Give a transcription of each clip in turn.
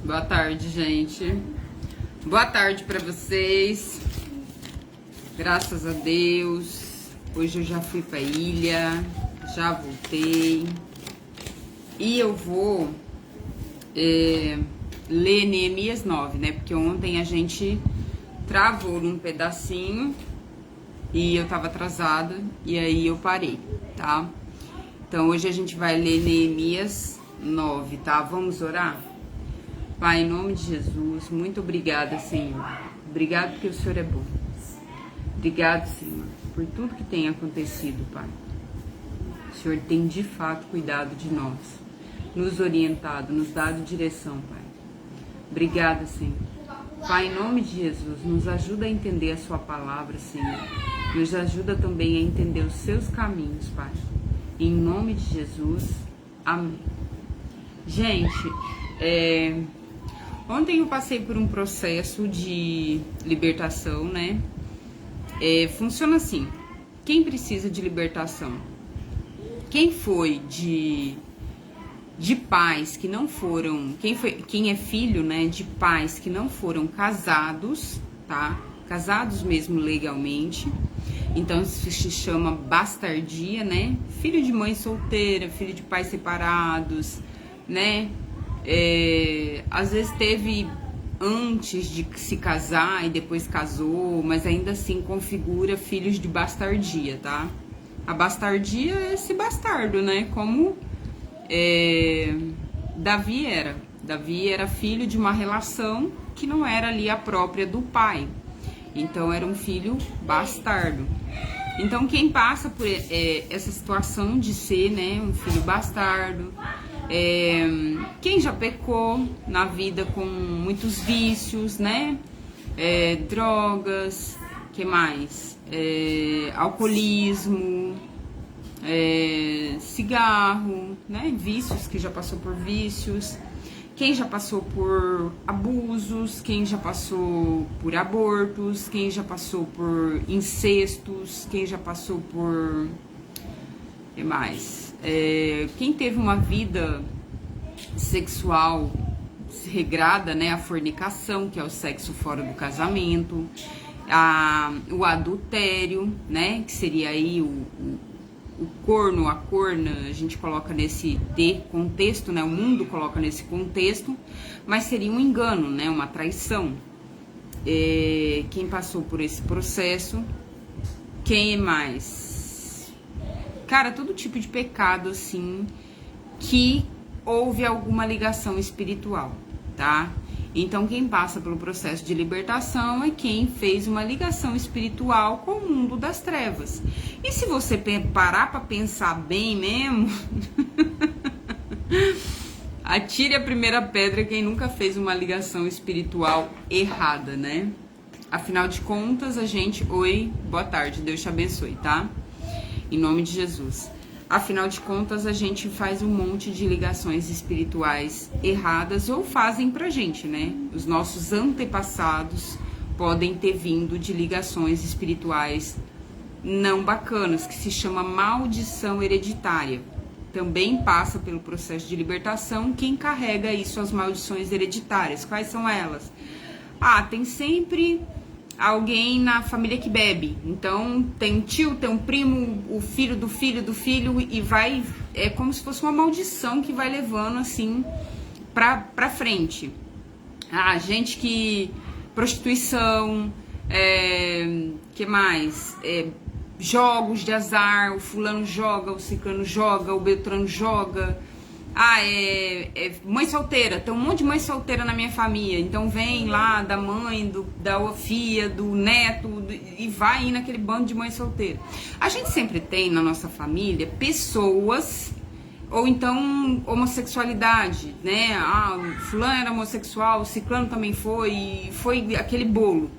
Boa tarde, gente. Boa tarde pra vocês. Graças a Deus. Hoje eu já fui pra ilha, já voltei. E eu vou ler Neemias 9, né? Porque ontem a gente travou num pedacinho e eu tava atrasada e aí eu parei, tá? Então hoje a gente vai ler Neemias 9, tá? Vamos orar? Pai, em nome de Jesus, muito obrigada, Senhor. Obrigado porque o Senhor é bom. Obrigado, Senhor, por tudo que tem acontecido, Pai. O Senhor tem de fato cuidado de nós, nos orientado, nos dado direção, Pai. Obrigada, Senhor. Pai, em nome de Jesus, nos ajuda a entender a sua palavra, Senhor. Nos ajuda também a entender os seus caminhos, Pai. Em nome de Jesus, amém. Gente, ontem eu passei por um processo de libertação, né? Funciona assim: quem precisa de libertação? Quem foi de pais que não foram, quem é filho, né, de pais que não foram casados, tá? Casados mesmo legalmente. Então isso se chama bastardia, né? Filho de mãe solteira, filho de pais separados, né? Às vezes teve antes de se casar e depois casou, mas ainda assim configura filhos de bastardia, tá? A bastardia é esse bastardo, né? Como Davi era. Davi era filho de uma relação que não era ali a própria do pai. Então era um filho bastardo. Então quem passa por essa situação de ser, né, um filho bastardo, quem já pecou na vida com muitos vícios, né, drogas, que mais? Alcoolismo, cigarro, né, vícios, que já passou por vícios. Quem já passou por abusos, quem já passou por abortos, quem já passou por incestos, quem já passou por... O que mais? Quem teve uma vida sexual regrada, né? A fornicação, que é o sexo fora do casamento, o adultério, né? Que seria aí o corno, a corna, a gente coloca nesse contexto, né? O mundo coloca nesse contexto, mas seria um engano, né? Uma traição. Quem passou por esse processo? Quem mais? Cara, todo tipo de pecado, assim, que houve alguma ligação espiritual, tá? Então, quem passa pelo processo de libertação é quem fez uma ligação espiritual com o mundo das trevas. E se você parar pra pensar bem mesmo, atire a primeira pedra quem nunca fez uma ligação espiritual errada, né? Afinal de contas, a gente... Oi, boa tarde, Deus te abençoe, tá? Em nome de Jesus. Afinal de contas, a gente faz um monte de ligações espirituais erradas ou fazem pra gente, né? Os nossos antepassados podem ter vindo de ligações espirituais não bacanas, que se chama maldição hereditária. Também passa pelo processo de libertação quem carrega isso, as maldições hereditárias. Quais são elas? Tem sempre alguém na família que bebe. Então tem um tio, tem um primo, o filho do filho do filho, e vai, é como se fosse uma maldição que vai levando assim pra frente. Gente que... prostituição, que mais? Jogos de azar, o fulano joga, o ciclano joga, o beltrano joga. Mãe solteira, tem um monte de mãe solteira na minha família, então vem lá da mãe, da filha, do neto, e vai indo naquele bando de mãe solteira. A gente sempre tem na nossa família pessoas, ou então homossexualidade, né? Fulano era homossexual, o ciclano também foi aquele bolo,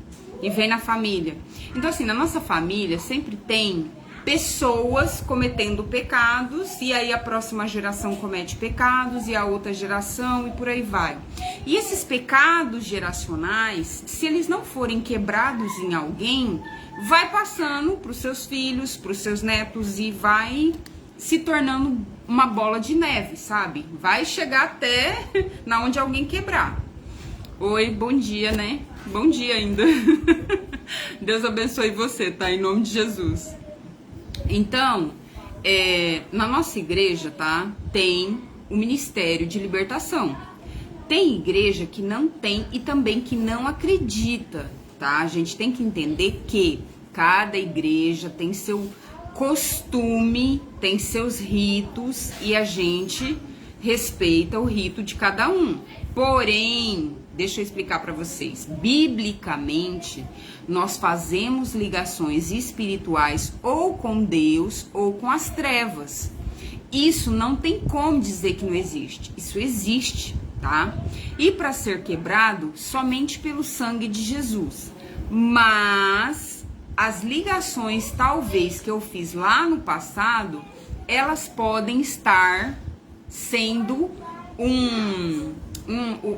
e vem na família. Então assim, na nossa família sempre tem pessoas cometendo pecados, e aí a próxima geração comete pecados, e a outra geração, e por aí vai. E esses pecados geracionais, se eles não forem quebrados em alguém, vai passando para os seus filhos, para os seus netos, e vai se tornando uma bola de neve, sabe? Vai chegar até na onde alguém quebrar. Oi, bom dia, né? Bom dia ainda. Deus abençoe você, tá? Em nome de Jesus. Então, na nossa igreja, tá? Tem o Ministério de Libertação. Tem igreja que não tem e também que não acredita, tá? A gente tem que entender que cada igreja tem seu costume, tem seus ritos e a gente respeita o rito de cada um. Porém, deixa eu explicar para vocês. Biblicamente, nós fazemos ligações espirituais ou com Deus ou com as trevas. Isso não tem como dizer que não existe. Isso existe, tá? E para ser quebrado, somente pelo sangue de Jesus. Mas as ligações, talvez, que eu fiz lá no passado, elas podem estar sendo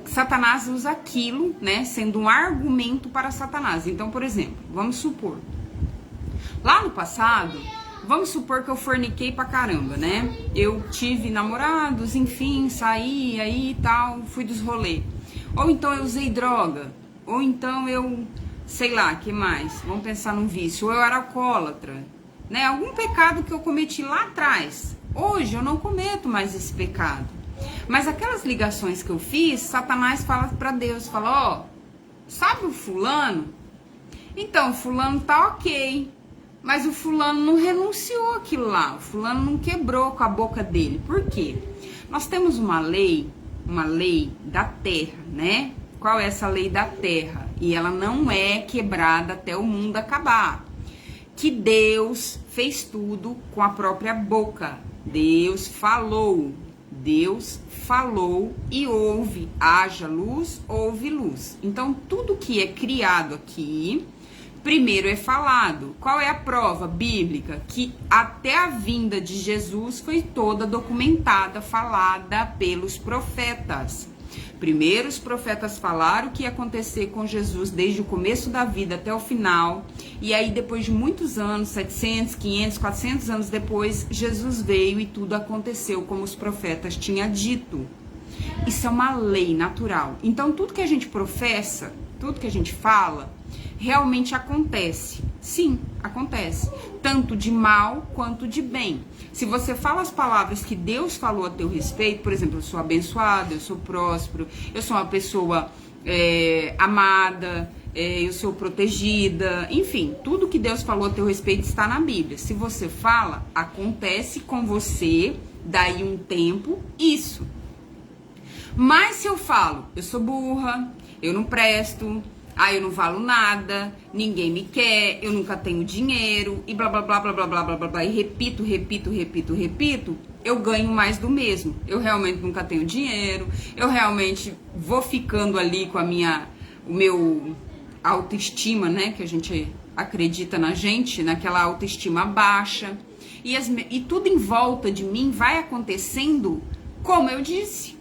Satanás usa aquilo, né, sendo um argumento para Satanás. Então, por exemplo, vamos supor, lá no passado, vamos supor que eu forniquei pra caramba, né? Eu tive namorados, enfim, saí aí e tal, fui dos rolês. Ou então eu usei droga, ou então eu, sei lá, que mais? Vamos pensar num vício, ou eu era alcoólatra, né? Algum pecado que eu cometi lá atrás. Hoje eu não cometo mais esse pecado. Mas aquelas ligações que eu fiz, Satanás fala pra Deus, fala, ó, sabe o fulano? Então, o fulano tá ok, mas o fulano não renunciou aquilo lá, o fulano não quebrou com a boca dele. Por quê? Nós temos uma lei da terra, né? Qual é essa lei da terra? E ela não é quebrada até o mundo acabar. Que Deus fez tudo com a própria boca. Deus falou e houve, haja luz, houve luz. Então, tudo que é criado aqui, primeiro é falado. Qual é a prova bíblica? Que até a vinda de Jesus foi toda documentada, falada pelos profetas. Primeiro os profetas falaram o que ia acontecer com Jesus desde o começo da vida até o final. E aí depois de muitos anos, 700, 500, 400 anos depois, Jesus veio e tudo aconteceu como os profetas tinham dito. Isso é uma lei natural. Então tudo que a gente professa, tudo que a gente fala, realmente acontece. Sim, acontece. Tanto de mal quanto de bem. Se você fala as palavras que Deus falou a teu respeito, por exemplo, eu sou abençoado, eu sou próspero, eu sou uma pessoa amada, eu sou protegida, enfim, tudo que Deus falou a teu respeito está na Bíblia. Se você fala, acontece com você, daí um tempo, isso. Mas se eu falo, eu sou burra, eu não presto, eu não valo nada, ninguém me quer, eu nunca tenho dinheiro, e blá blá blá blá blá blá blá blá, e repito, eu ganho mais do mesmo. Eu realmente nunca tenho dinheiro, eu realmente vou ficando ali com o meu autoestima, né, que a gente acredita na gente, naquela autoestima baixa, e tudo em volta de mim vai acontecendo como eu disse.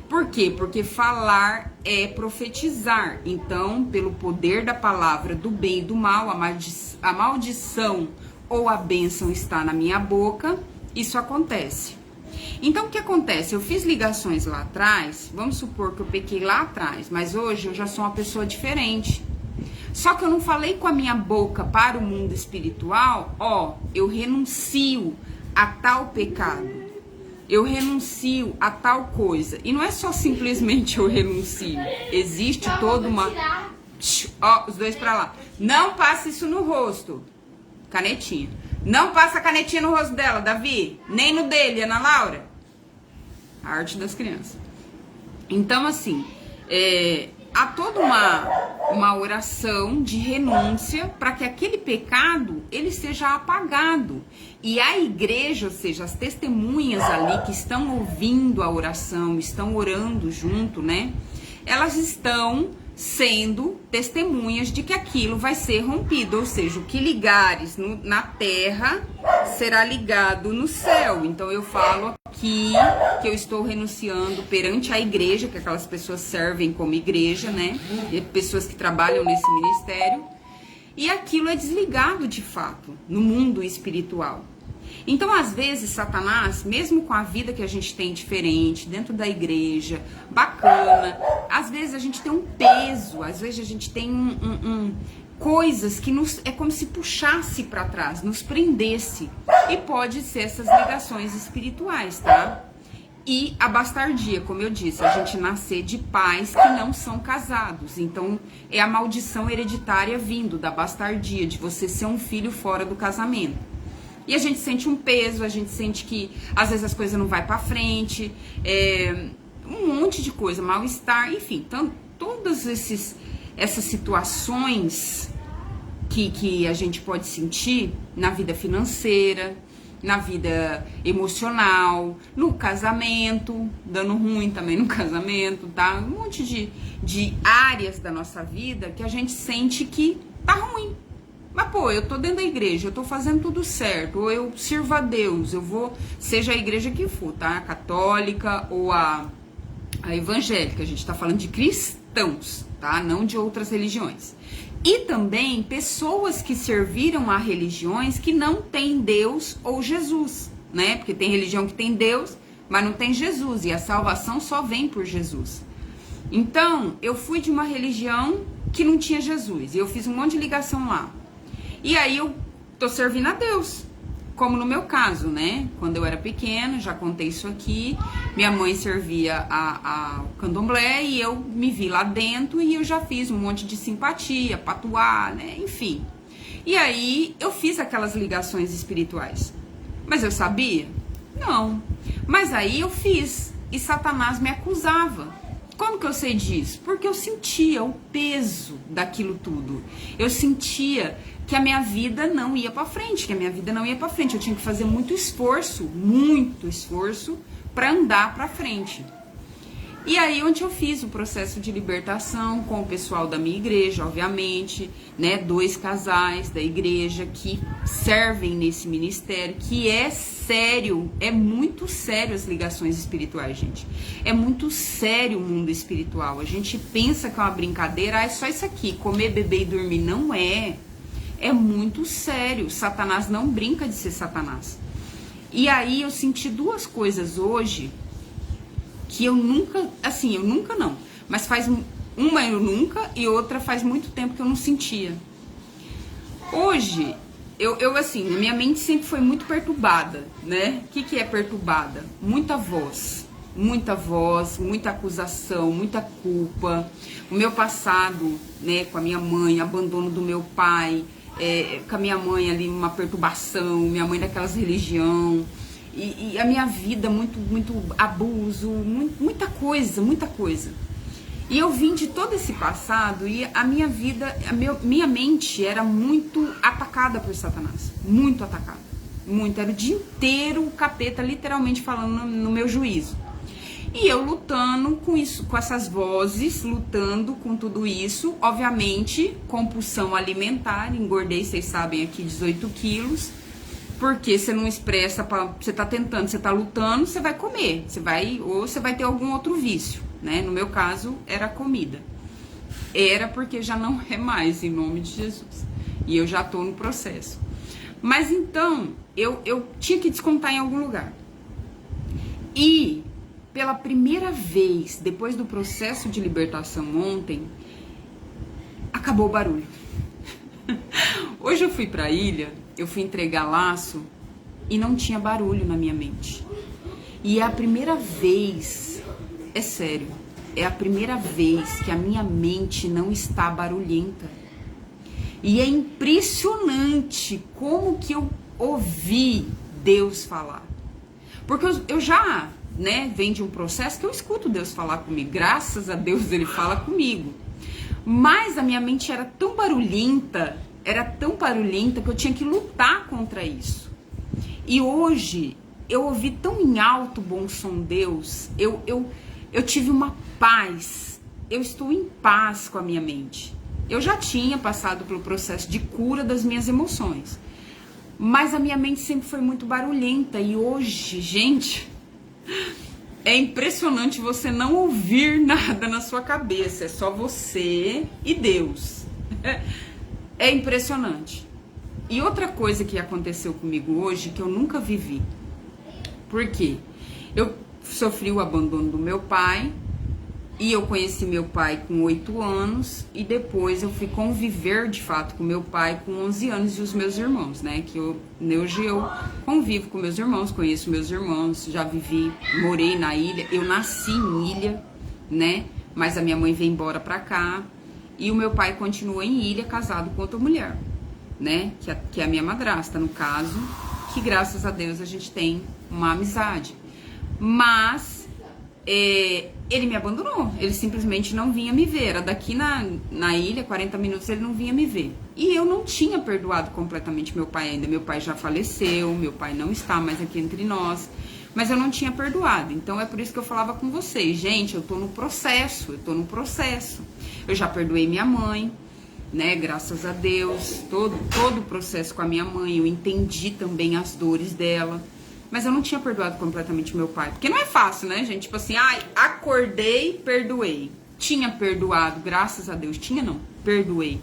Por quê? Porque falar é profetizar. Então, pelo poder da palavra do bem e do mal, a maldição ou a bênção está na minha boca, isso acontece. Então, o que acontece? Eu fiz ligações lá atrás, vamos supor que eu pequei lá atrás, mas hoje eu já sou uma pessoa diferente. Só que eu não falei com a minha boca para o mundo espiritual, eu renuncio a tal pecado. Eu renuncio a tal coisa. E não é só simplesmente eu renuncio. Existe toda uma... os dois pra lá. Não passa isso no rosto. Canetinha. Não passa a canetinha no rosto dela, Davi. Nem no dele, Ana Laura. A arte das crianças. Então, assim, há toda uma oração de renúncia para que aquele pecado ele seja apagado. E a igreja, ou seja, as testemunhas ali que estão ouvindo a oração, estão orando junto, né? Elas estão sendo testemunhas de que aquilo vai ser rompido, ou seja, o que ligares na terra será ligado no céu. Então eu falo aqui que eu estou renunciando perante a igreja, que aquelas pessoas servem como igreja, né? E pessoas que trabalham nesse ministério. E aquilo é desligado de fato no mundo espiritual. Então, às vezes, Satanás, mesmo com a vida que a gente tem diferente, dentro da igreja, bacana, às vezes a gente tem um peso, às vezes a gente tem coisas que é como se puxasse para trás, nos prendesse. E pode ser essas ligações espirituais, tá? E a bastardia, como eu disse, a gente nascer de pais que não são casados. Então, é a maldição hereditária vindo da bastardia, de você ser um filho fora do casamento. E a gente sente um peso, a gente sente que às vezes as coisas não vai pra frente, um monte de coisa, mal-estar, enfim. Então, todas essas situações que a gente pode sentir na vida financeira, na vida emocional, no casamento, dando ruim também no casamento, tá? Um monte de áreas da nossa vida que a gente sente que tá ruim. Mas, pô, eu tô dentro da igreja, eu tô fazendo tudo certo, ou eu sirvo a Deus, eu vou, seja a igreja que for, tá? A católica ou a evangélica, a gente tá falando de cristãos, tá? Não de outras religiões. E também pessoas que serviram a religiões que não têm Deus ou Jesus, né? Porque tem religião que tem Deus, mas não tem Jesus, e a salvação só vem por Jesus. Então, eu fui de uma religião que não tinha Jesus, e eu fiz um monte de ligação lá. E aí eu tô servindo a Deus, como no meu caso, né? Quando eu era pequena, já contei isso aqui, minha mãe servia ao candomblé e eu me vi lá dentro e eu já fiz um monte de simpatia, patuá, né? Enfim. E aí eu fiz aquelas ligações espirituais. Mas eu sabia? Não. Mas aí eu fiz e Satanás me acusava. Como que eu sei disso? Porque eu sentia o peso daquilo tudo. Eu sentia que a minha vida não ia pra frente, Eu tinha que fazer muito esforço para andar pra frente. E aí onde eu fiz o processo de libertação com o pessoal da minha igreja, obviamente, né, 2 casais da igreja que servem nesse ministério, que é sério, é muito sério as ligações espirituais, gente. É muito sério o mundo espiritual. A gente pensa que é uma brincadeira, é só isso aqui, comer, beber e dormir. Não é. É muito sério. Satanás não brinca de ser Satanás. E aí eu senti 2 coisas hoje que eu nunca não, mas uma eu nunca e outra faz muito tempo que eu não sentia. Hoje, eu assim, minha mente sempre foi muito perturbada, né? O que é perturbada? Muita voz, muita acusação, muita culpa. O meu passado, né, com a minha mãe, abandono do meu pai, com a minha mãe ali, uma perturbação, minha mãe daquelas religião, e a minha vida, muito abuso, muita coisa. E eu vim de todo esse passado e a minha vida, minha mente era muito atacada por Satanás, muito atacada, era o dia inteiro o capeta literalmente falando no meu juízo. E eu lutando com isso, com essas vozes, lutando com tudo isso, obviamente, compulsão alimentar, engordei, vocês sabem aqui, 18 quilos, porque você não expressa, você tá tentando, você tá lutando, você vai comer, ou você vai ter algum outro vício, né? No meu caso, era a comida. Era porque já não é mais, em nome de Jesus. E eu já tô no processo. Mas então, eu tinha que descontar em algum lugar. E pela primeira vez, depois do processo de libertação ontem, acabou o barulho. Hoje eu fui pra ilha, eu fui entregar laço e não tinha barulho na minha mente. E é a primeira vez, é sério, é a primeira vez que a minha mente não está barulhenta. E é impressionante como que eu ouvi Deus falar. Porque eu já, né, vem de um processo que eu escuto Deus falar comigo. Graças a Deus ele fala comigo. Mas a minha mente era tão barulhenta que eu tinha que lutar contra isso. E hoje eu ouvi tão em alto bom som Deus, eu tive uma paz, eu estou em paz com a minha mente. Eu já tinha passado pelo processo de cura das minhas emoções, mas a minha mente sempre foi muito barulhenta. E hoje, gente, é impressionante você não ouvir nada na sua cabeça, é só você e Deus. É impressionante. E outra coisa que aconteceu comigo hoje, que eu nunca vivi. Por quê? Eu sofri o abandono do meu pai, e eu conheci meu pai com 8 anos, e depois eu fui conviver de fato com meu pai com 11 anos e os meus irmãos, né? Que hoje eu convivo com meus irmãos, conheço meus irmãos, já vivi, morei na ilha, eu nasci em ilha, né? Mas a minha mãe veio embora pra cá, e o meu pai continua em ilha, casado com outra mulher, né? Que é a minha madrasta, no caso, que graças a Deus a gente tem uma amizade. Mas ele me abandonou, ele simplesmente não vinha me ver. Era daqui na ilha, 40 minutos, ele não vinha me ver. E eu não tinha perdoado completamente meu pai ainda. Meu pai já faleceu, meu pai não está mais aqui entre nós, mas eu não tinha perdoado. Então é por isso que eu falava com vocês, gente, eu tô no processo, eu já perdoei minha mãe, né, graças a Deus, todo o processo com a minha mãe, eu entendi também as dores dela. Mas eu não tinha perdoado completamente meu pai. Porque não é fácil, né, gente? Tipo assim, acordei, perdoei. Tinha perdoado, graças a Deus. Tinha não, perdoei.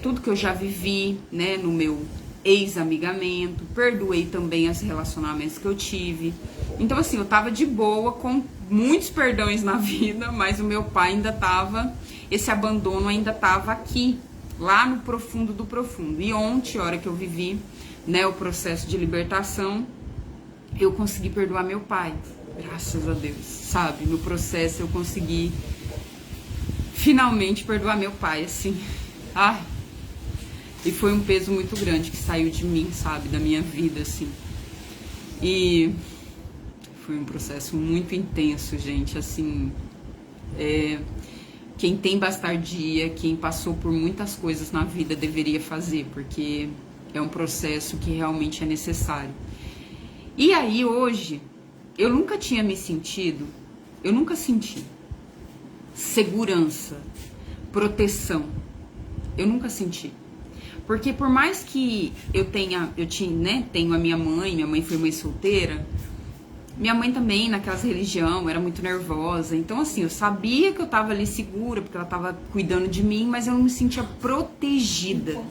Tudo que eu já vivi, né, no meu ex-amigamento. Perdoei também os relacionamentos que eu tive. Então, assim, eu tava de boa, com muitos perdões na vida, mas o meu pai ainda tava, esse abandono ainda tava aqui, lá no profundo do profundo. E ontem, a hora que eu vivi, né, o processo de libertação, eu consegui perdoar meu pai, graças a Deus, sabe? No processo eu consegui finalmente perdoar meu pai, assim. Ai, e foi um peso muito grande que saiu de mim, sabe? Da minha vida, assim. E foi um processo muito intenso, gente, assim. Quem tem bastardia, quem passou por muitas coisas na vida deveria fazer, porque é um processo que realmente é necessário. E aí hoje, eu nunca tinha me sentido, eu nunca senti segurança, proteção, eu nunca senti. Porque por mais que tenho a minha mãe foi mãe solteira, minha mãe também naquelas religião era muito nervosa, então assim, eu sabia que eu tava ali segura, porque ela tava cuidando de mim, mas eu não me sentia protegida.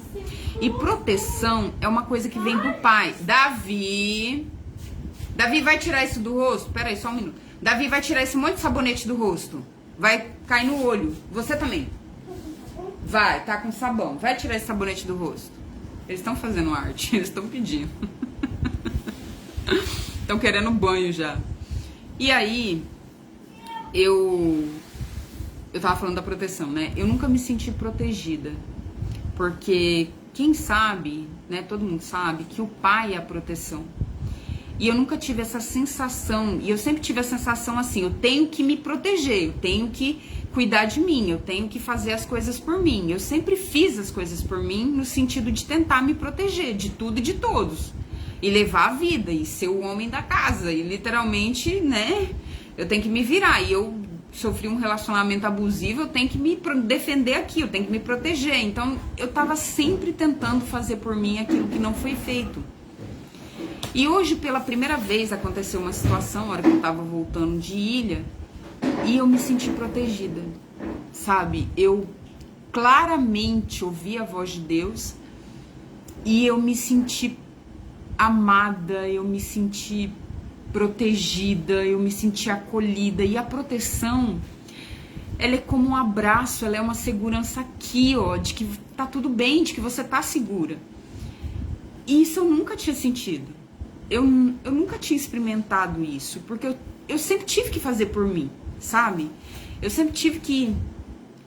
E proteção é uma coisa que vem do pai. Davi, vai tirar isso do rosto? Pera aí, só um minuto. Davi, vai tirar esse monte de sabonete do rosto. Vai cair no olho. Você também. Vai, tá com sabão. Vai tirar esse sabonete do rosto. Eles estão fazendo arte, eles estão pedindo. Estão querendo banho já. E aí, eu tava falando da proteção, né? Eu nunca me senti protegida. Porque quem sabe, né? Todo mundo sabe que o pai é a proteção. E eu nunca tive essa sensação, e eu sempre tive a sensação assim, eu tenho que me proteger, eu tenho que cuidar de mim, eu tenho que fazer as coisas por mim. Eu sempre fiz as coisas por mim no sentido de tentar me proteger de tudo e de todos. E levar a vida, e ser o homem da casa, e literalmente, né, eu tenho que me virar. E eu sofri um relacionamento abusivo, eu tenho que me defender aqui, eu tenho que me proteger. Então, eu tava sempre tentando fazer por mim aquilo que não foi feito. E hoje, pela primeira vez, aconteceu uma situação, na hora que eu tava voltando de ilha, e eu me senti protegida, sabe? Eu claramente ouvi a voz de Deus, e eu me senti amada, eu me senti protegida, eu me senti acolhida. E a proteção, ela é como um abraço, ela é uma segurança aqui, ó, de que tá tudo bem, de que você tá segura. E isso eu nunca tinha sentido. Eu nunca tinha experimentado isso, porque eu sempre tive que fazer por mim, sabe? Eu sempre tive que...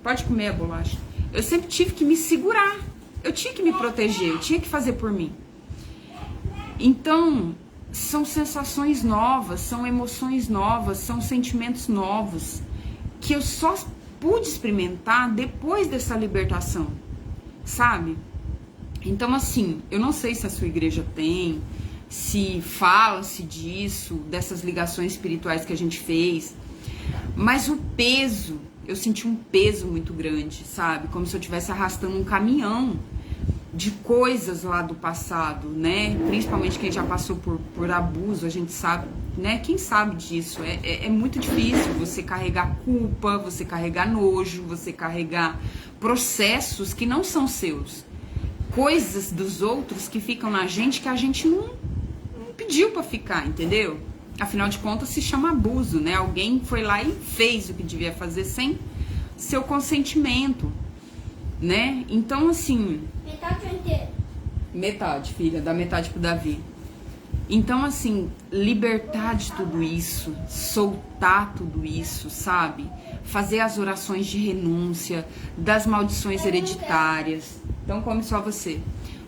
Pode comer a bolacha. Eu sempre tive que me segurar. Eu tinha que me proteger, eu tinha que fazer por mim. Então, são sensações novas, são emoções novas, são sentimentos novos, que eu só pude experimentar depois dessa libertação, sabe? Então, assim, eu não sei se a sua igreja tem... se fala-se disso, dessas ligações espirituais que a gente fez, mas o peso, eu senti um peso muito grande, sabe? Como se eu estivesse arrastando um caminhão de coisas lá do passado, né? Principalmente quem já passou por abuso, a gente sabe, né? Quem sabe disso? É muito difícil você carregar culpa, você carregar nojo, você carregar processos que não são seus. coisas dos outros que ficam na gente que a gente não pediu pra ficar, entendeu? Afinal de contas, se chama abuso, né? Alguém foi lá e fez o que devia fazer sem seu consentimento, né? Então, assim... Metade ou inteira? Metade, filha, dá metade pro Davi. Então, assim, libertar de tudo isso, soltar tudo isso, sabe? Fazer as orações de renúncia, das maldições hereditárias. Então, come só você.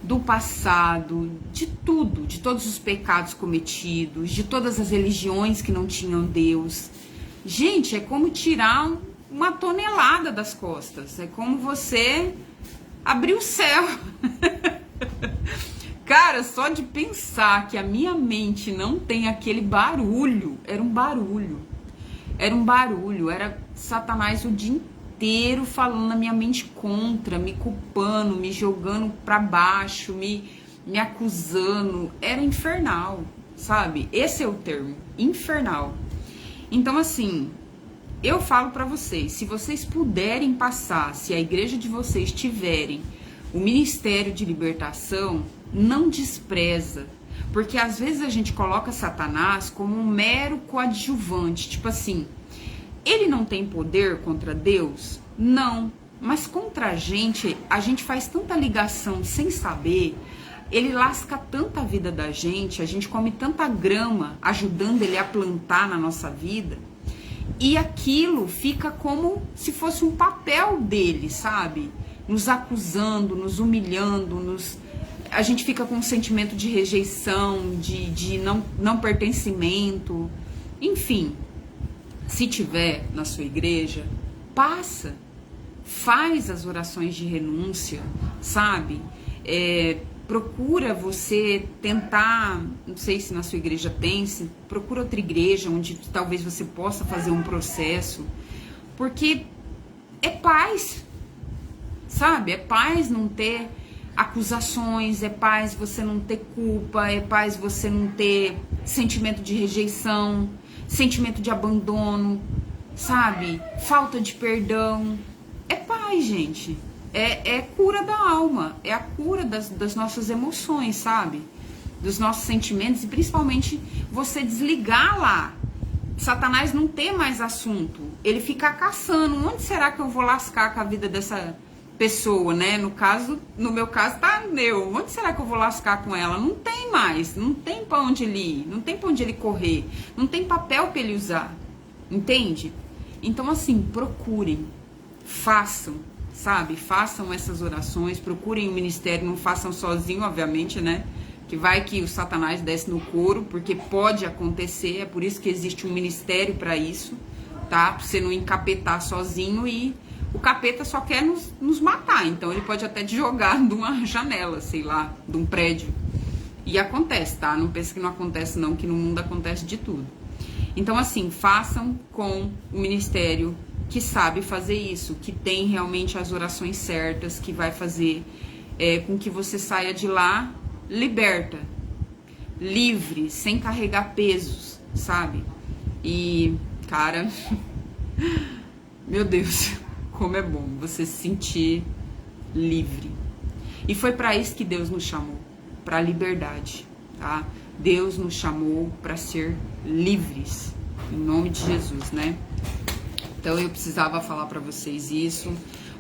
Do passado, de tudo, de todos os pecados cometidos, de todas as religiões que não tinham Deus. Gente, é como tirar uma tonelada das costas. É como você abrir o céu. Cara, só de pensar que a minha mente não tem aquele barulho, era um barulho. Era um barulho, era Satanás o dia inteiro falando na minha mente contra, me culpando, me jogando pra baixo, me acusando. Era infernal, sabe? Esse é o termo, infernal. Então, assim, eu falo pra vocês, se vocês puderem passar, se a igreja de vocês tiverem o ministério de libertação, não despreza, porque às vezes a gente coloca Satanás como um mero coadjuvante, tipo assim, ele não tem poder contra Deus? Não, mas contra a gente faz tanta ligação sem saber, ele lasca tanta vida da gente come tanta grama ajudando ele a plantar na nossa vida, e aquilo fica como se fosse um papel dele, sabe? Nos acusando, nos humilhando, a gente fica com um sentimento de rejeição, de não pertencimento. Enfim, se tiver na sua igreja, passa, faz as orações de renúncia, sabe? Procura você tentar, não sei se na sua igreja tem, procura outra igreja onde talvez você possa fazer um processo, porque é paz, sabe? É paz não ter acusações, é paz você não ter culpa, é paz você não ter sentimento de rejeição, sentimento de abandono, sabe? Falta de perdão. É paz, gente. É cura da alma, é a cura das nossas emoções, sabe? Dos nossos sentimentos, e principalmente você desligar lá. Satanás não ter mais assunto, ele ficar caçando. Onde será que eu vou lascar com a vida dessa pessoa, né? No meu caso tá meu. Onde será que eu vou lascar com ela? Não tem mais, não tem pra onde ele ir, não tem pra onde ele correr, não tem papel pra ele usar, entende? Então, assim, procurem, façam, sabe? Façam essas orações, procurem o ministério, não façam sozinho, obviamente, né? Que vai que o Satanás desce no couro, porque pode acontecer, é por isso que existe um ministério pra isso, tá? Pra você não encapetar sozinho, e o capeta só quer nos matar, então ele pode até te jogar de uma janela, sei lá, de um prédio. E acontece, tá? Não pense que não acontece não, que no mundo acontece de tudo. Então, assim, façam com o ministério que sabe fazer isso, que tem realmente as orações certas, que vai fazer com que você saia de lá liberta, livre, sem carregar pesos, sabe? E, cara, meu Deus... Como é bom você se sentir livre. E foi para isso que Deus nos chamou, para a liberdade, tá? Deus nos chamou para ser livres, em nome de Jesus, né? Então eu precisava falar para vocês isso,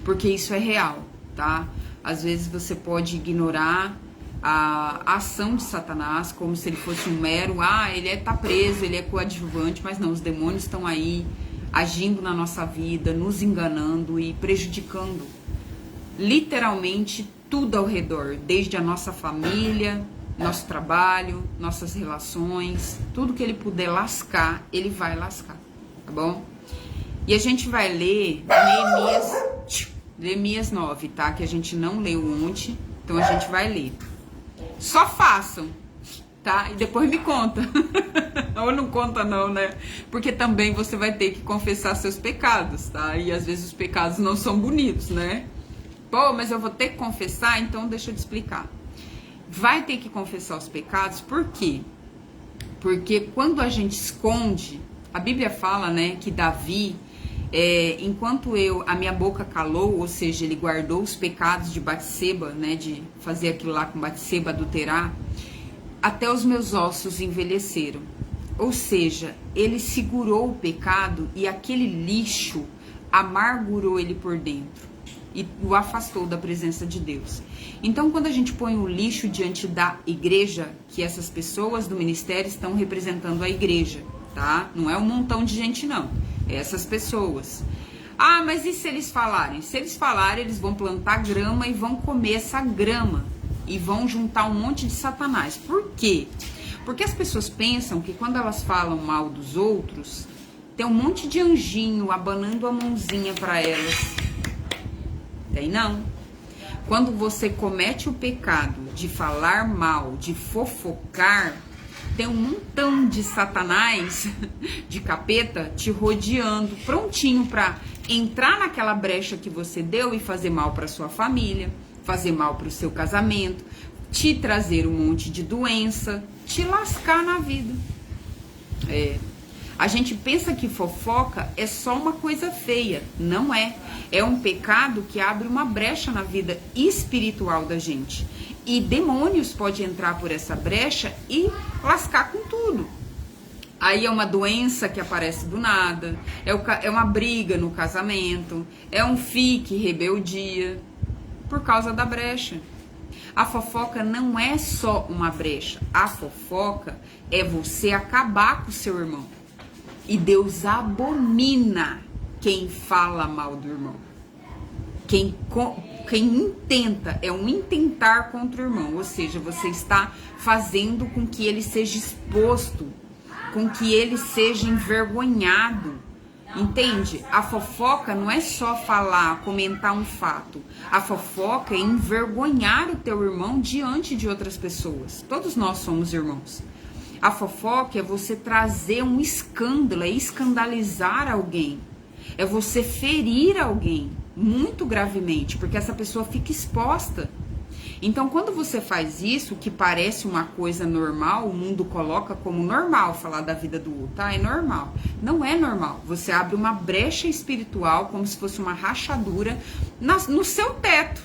porque isso é real, tá? Às vezes você pode ignorar a ação de Satanás como se ele fosse um mero, ele tá preso, ele é coadjuvante, mas não, os demônios estão aí, agindo na nossa vida, nos enganando e prejudicando literalmente tudo ao redor, desde a nossa família, nosso trabalho, nossas relações, tudo que ele puder lascar, ele vai lascar, tá bom? E a gente vai ler Neemias 9, tá? Que a gente não leu ontem, então a gente vai ler. Só façam, tá? E depois me conta. Ou não conta não, né? Porque também você vai ter que confessar seus pecados, tá? E às vezes os pecados não são bonitos, né? Pô, mas eu vou ter que confessar, então deixa eu te explicar. Vai ter que confessar os pecados, por quê? Porque quando a gente esconde, a Bíblia fala, né, que Davi, Enquanto a minha boca calou, ou seja, ele guardou os pecados de Batseba, né, de fazer aquilo lá com Batseba, adulterar, até os meus ossos envelheceram. Ou seja, ele segurou o pecado e aquele lixo amargurou ele por dentro e o afastou da presença de Deus. Então, quando a gente põe o lixo diante da igreja, que essas pessoas do ministério estão representando a igreja, tá? Não é um montão de gente, não. É essas pessoas. Ah, mas e se eles falarem? Se eles falarem, eles vão plantar grama e vão comer essa grama. E vão juntar um monte de satanás. Por quê? Porque as pessoas pensam que quando elas falam mal dos outros, tem um monte de anjinho abanando a mãozinha para elas. Tem não. Quando você comete o pecado de falar mal, de fofocar, tem um montão de satanás, de capeta, te rodeando, prontinho para entrar naquela brecha que você deu e fazer mal para sua família, fazer mal para o seu casamento, te trazer um monte de doença, te lascar na vida. A gente pensa que fofoca é só uma coisa feia. Não é. É um pecado que abre uma brecha na vida espiritual da gente. E demônios podem entrar por essa brecha e lascar com tudo. Aí é uma doença que aparece do nada, é uma briga no casamento, é um fique, rebeldia, por causa da brecha. A fofoca não é só uma brecha. A fofoca é você acabar com o seu irmão. E Deus abomina quem fala mal do irmão. Quem intenta, é um intentar contra o irmão. Ou seja, você está fazendo com que ele seja exposto, com que ele seja envergonhado. Entende? A fofoca não é só falar, comentar um fato. A fofoca é envergonhar o teu irmão diante de outras pessoas. Todos nós somos irmãos. A fofoca é você trazer um escândalo, é escandalizar alguém. É você ferir alguém muito gravemente, porque essa pessoa fica exposta. Então, quando você faz isso, que parece uma coisa normal, o mundo coloca como normal falar da vida do outro, tá? É normal. Não é normal. Você abre uma brecha espiritual, como se fosse uma rachadura no seu teto.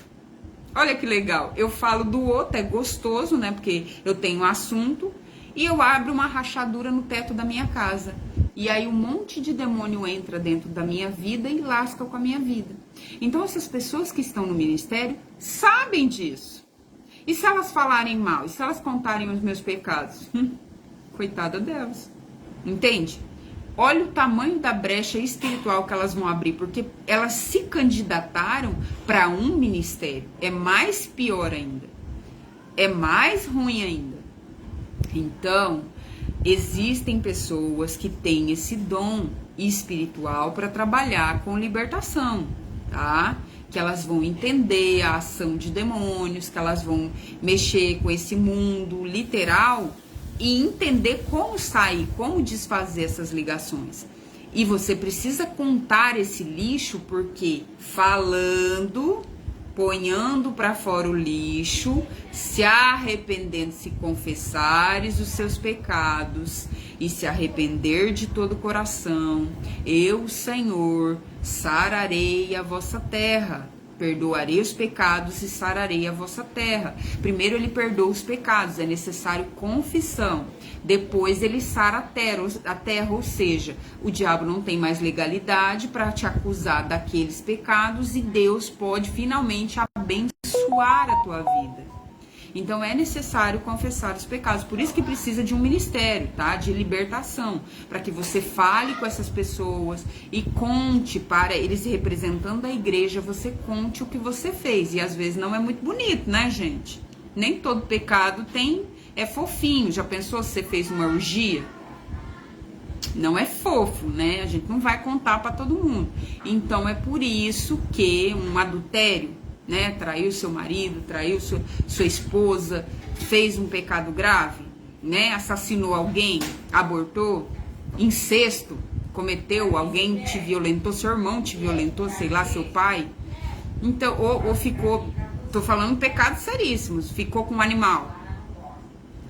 Olha que legal. Eu falo do outro, é gostoso, né? Porque eu tenho um assunto e eu abro uma rachadura no teto da minha casa. E aí um monte de demônio entra dentro da minha vida e lasca com a minha vida. Então, essas pessoas que estão no ministério sabem disso. E se elas falarem mal? E se elas contarem os meus pecados? Coitada delas. Entende? Olha o tamanho da brecha espiritual que elas vão abrir. Porque elas se candidataram para um ministério. É mais pior ainda. É mais ruim ainda. Então, existem pessoas que têm esse dom espiritual para trabalhar com libertação, tá? Que elas vão entender a ação de demônios, que elas vão mexer com esse mundo literal e entender como sair, como desfazer essas ligações. E você precisa contar esse lixo porque falando, ponhando para fora o lixo, se arrependendo, se confessares os seus pecados e se arrepender de todo o coração, eu, Senhor, sararei a vossa terra, perdoarei os pecados e sararei a vossa terra. Primeiro ele perdoa os pecados, é necessário confissão. Depois ele sara a terra, ou seja, o diabo não tem mais legalidade para te acusar daqueles pecados e Deus pode finalmente abençoar a tua vida. Então é necessário confessar os pecados, por isso que precisa de um ministério, tá? De libertação, para que você fale com essas pessoas e conte para eles, representando a igreja, você conte o que você fez. E às vezes não é muito bonito, né, gente? Nem todo pecado é fofinho. Já pensou se você fez uma orgia? Não é fofo, né? A gente não vai contar para todo mundo. Então é por isso que um adultério, né, traiu seu marido, traiu sua esposa, fez um pecado grave, né, assassinou alguém, abortou, incesto, cometeu, alguém te violentou, seu irmão te violentou, sei lá, seu pai. Então, ou ficou, tô falando pecados seríssimos, ficou com um animal.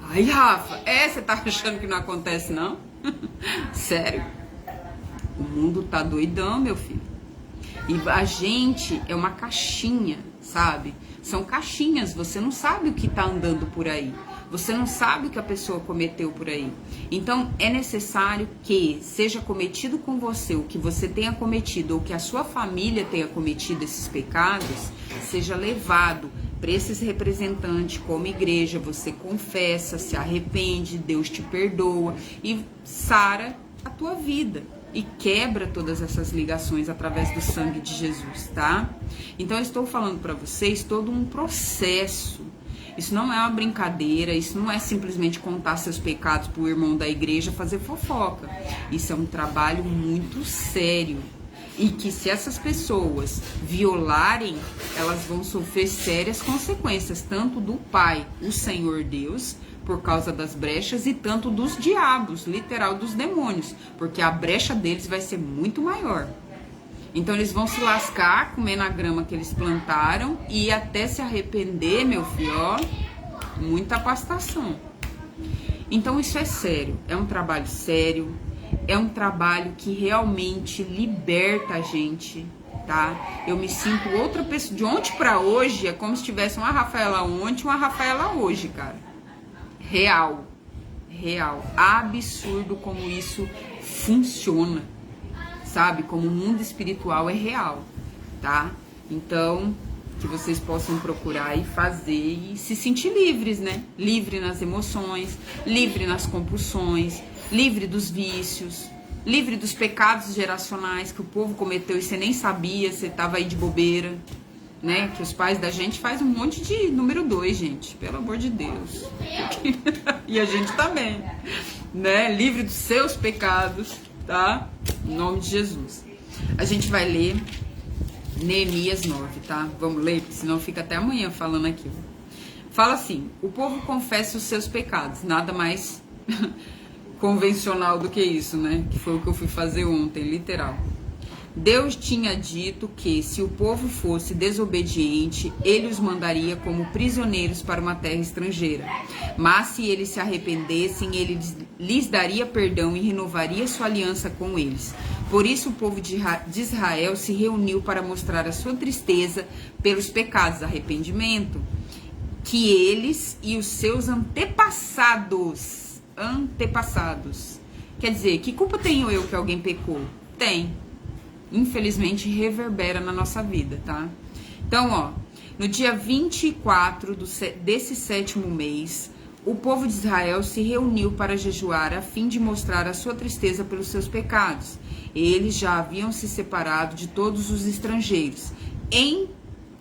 Ai, Rafa, você tá achando que não acontece, não? Sério? O mundo tá doidão, meu filho. E a gente é uma caixinha, sabe? São caixinhas, você não sabe o que tá andando por aí. Você não sabe o que a pessoa cometeu por aí. Então, é necessário que seja cometido com você o que você tenha cometido ou que a sua família tenha cometido esses pecados, seja levado para esses representantes como igreja, você confessa, se arrepende, Deus te perdoa e sara a tua vida. E quebra todas essas ligações através do sangue de Jesus, tá? Então, eu estou falando para vocês todo um processo. Isso não é uma brincadeira, isso não é simplesmente contar seus pecados pro irmão da igreja fazer fofoca. Isso é um trabalho muito sério. E que se essas pessoas violarem, elas vão sofrer sérias consequências, tanto do Pai, o Senhor Deus, por causa das brechas, e tanto dos diabos, literal, dos demônios, porque a brecha deles vai ser muito maior. Então eles vão se lascar, comendo a grama que eles plantaram, e até se arrepender, meu filho, ó, muita pastação. Então isso é sério, é um trabalho sério, é um trabalho que realmente liberta a gente, tá? Eu me sinto outra pessoa, de ontem pra hoje, é como se tivesse uma Rafaela ontem e uma Rafaela hoje, cara. Real, absurdo como isso funciona, sabe? Como o mundo espiritual é real, tá? Então, que vocês possam procurar e fazer e se sentir livres, né? Livre nas emoções, livre nas compulsões, livre dos vícios, livre dos pecados geracionais que o povo cometeu e você nem sabia, você tava aí de bobeira, né? Que os pais da gente fazem um monte de número 2, gente, pelo amor de Deus. E a gente também, né? Livre dos seus pecados, tá? Em nome de Jesus. A gente vai ler Neemias 9, tá? Vamos ler, porque senão fica até amanhã falando aqui. Fala assim: o povo confessa os seus pecados, nada mais convencional do que isso, né? Que foi o que eu fui fazer ontem, literal. Deus tinha dito que, se o povo fosse desobediente, ele os mandaria como prisioneiros para uma terra estrangeira. Mas se eles se arrependessem, ele lhes daria perdão e renovaria sua aliança com eles. Por isso o povo de Israel se reuniu para mostrar a sua tristeza pelos pecados, arrependimento, que eles e os seus antepassados, quer dizer, que culpa tenho eu que alguém pecou? Tem. Infelizmente reverbera na nossa vida, tá? Então, ó, no dia 24 desse 7º mês, o povo de Israel se reuniu para jejuar a fim de mostrar a sua tristeza pelos seus pecados. Eles já haviam se separado de todos os estrangeiros em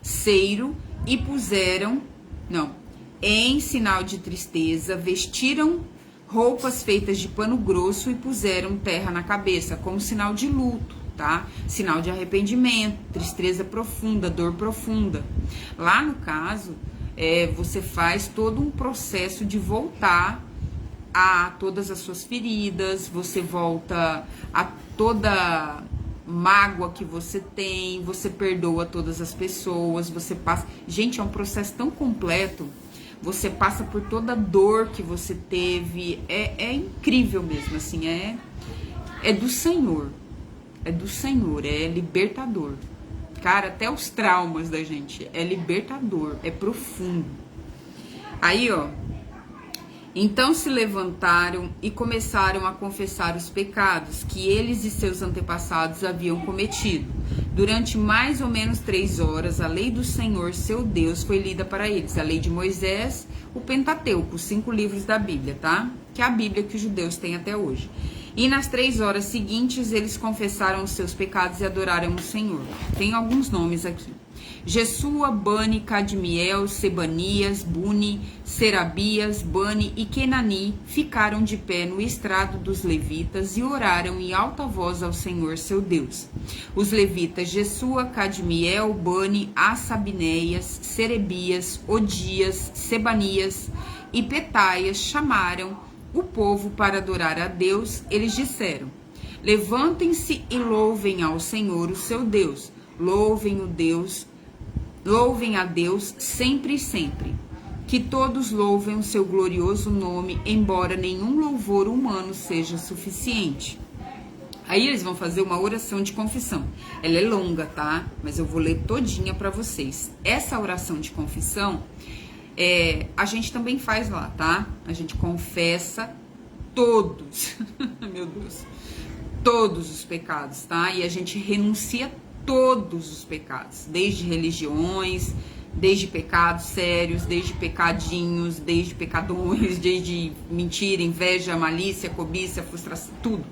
Seiro e em sinal de tristeza, vestiram roupas feitas de pano grosso e puseram terra na cabeça, como sinal de luto, tá? Sinal de arrependimento, tristeza profunda, dor profunda. Lá no caso, você faz todo um processo de voltar a todas as suas feridas, você volta a toda mágoa que você tem, você perdoa todas as pessoas, você passa... Gente, é um processo tão completo, você passa por toda a dor que você teve, é incrível mesmo, assim, é do Senhor, é libertador. Cara, até os traumas da gente, é libertador, é profundo. Aí, ó, então se levantaram e começaram a confessar os pecados que eles e seus antepassados haviam cometido. Durante mais ou menos 3 horas, a lei do Senhor, seu Deus, foi lida para eles. A lei de Moisés, o Pentateuco, os 5 livros da Bíblia, tá? Que é a Bíblia que os judeus têm até hoje. E nas 3 horas seguintes, eles confessaram os seus pecados e adoraram o Senhor. Tem alguns nomes aqui: Jesua, Bani, Cadmiel, Sebanias, Buni, Serabias, Bani e Kenani ficaram de pé no estrado dos levitas e oraram em alta voz ao Senhor seu Deus. Os levitas Jesua, Cadmiel, Bani, Assabinéias, Serebias, Odias, Sebanias e Petaias chamaram o povo para adorar a Deus. Eles disseram: levantem-se e louvem ao Senhor o seu Deus. Louvem a Deus sempre e sempre. Que todos louvem o seu glorioso nome, embora nenhum louvor humano seja suficiente. Aí eles vão fazer uma oração de confissão. Ela é longa, tá? Mas eu vou ler todinha pra vocês. Essa oração de confissão, a gente também faz lá, tá? A gente confessa todos, meu Deus, todos os pecados, tá? E a gente renuncia todos os pecados, desde religiões, desde pecados sérios, desde pecadinhos, desde pecadões, desde mentira, inveja, malícia, cobiça, frustração, tudo.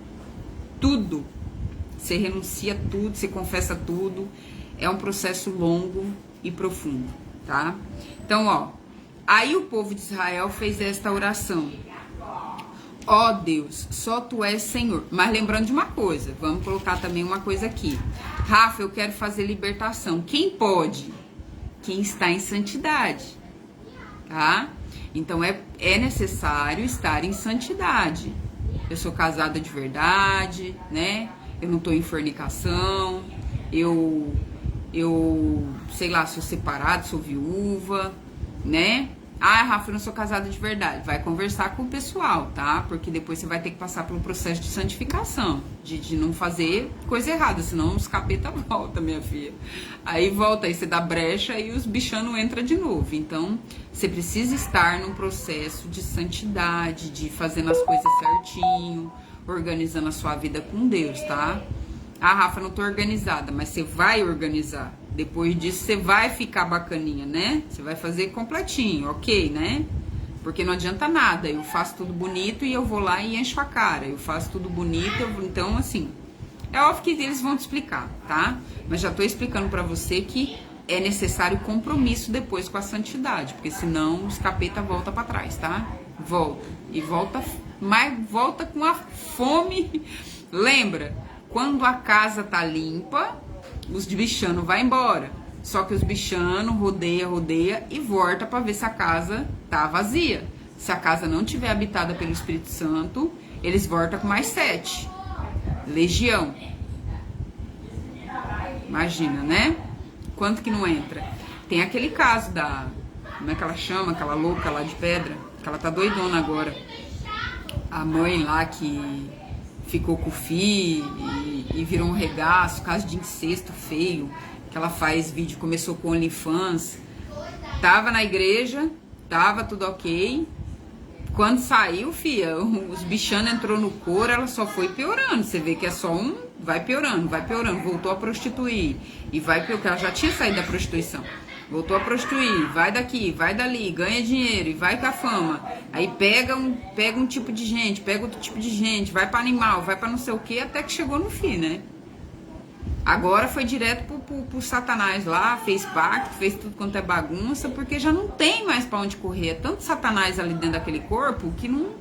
Tudo. Você renuncia tudo, você confessa tudo. É um processo longo e profundo, tá? Então, ó, aí o povo de Israel fez esta oração. Ó Deus, só Tu és Senhor. Mas lembrando de uma coisa, vamos colocar também uma coisa aqui. Rafa, eu quero fazer libertação. Quem pode? Quem está em santidade, tá? Então é necessário estar em santidade. Eu sou casada de verdade, né? Eu não tô em fornicação. Eu sei lá, sou separada, sou viúva, né? Ah, Rafa, eu não sou casada de verdade. Vai conversar com o pessoal, tá? Porque depois você vai ter que passar pelo processo de santificação, de não fazer coisa errada, senão os capeta volta, minha filha. Aí volta, aí você dá brecha e os bichanos entram de novo. Então, você precisa estar num processo de santidade, de fazendo as coisas certinho, organizando a sua vida com Deus, tá? Ah, Rafa, não tô organizada, mas você vai organizar. Depois disso, você vai ficar bacaninha, né? Você vai fazer completinho, ok, né? Porque não adianta nada. Eu faço tudo bonito e eu vou lá e encho a cara. Eu faço tudo bonito, então, assim... É óbvio que eles vão te explicar, tá? Mas já tô explicando pra você que é necessário compromisso depois com a santidade. Porque senão os capeta volta pra trás, tá? Volta. E volta, mas volta com a fome. Lembra? Quando a casa tá limpa... os bichanos vai embora. Só que os bichanos rodeia e volta para ver se a casa tá vazia. Se a casa não tiver habitada pelo Espírito Santo, eles voltam com mais 7. Legião. Imagina, né? Quanto que não entra? Tem aquele caso da... como é que ela chama? Aquela louca lá de pedra. Que ela tá doidona agora. A mãe lá que... ficou com o filho e virou um regaço, caso de incesto feio, que ela faz vídeo, começou com OnlyFans, tava na igreja, tava tudo ok, quando saiu, fia, os bichanos entrou no coro, ela só foi piorando, você vê que é só um, vai piorando, voltou a prostituir, e vai porque ela já tinha saído da prostituição. Voltou a prostituir, vai daqui, vai dali, ganha dinheiro e vai com a fama. Aí pega um tipo de gente, pega outro tipo de gente, vai pra animal, vai pra não sei o que, até que chegou no fim, né? Agora foi direto pro Satanás lá, fez pacto, fez tudo quanto é bagunça, porque já não tem mais pra onde correr. É tanto Satanás ali dentro daquele corpo que não...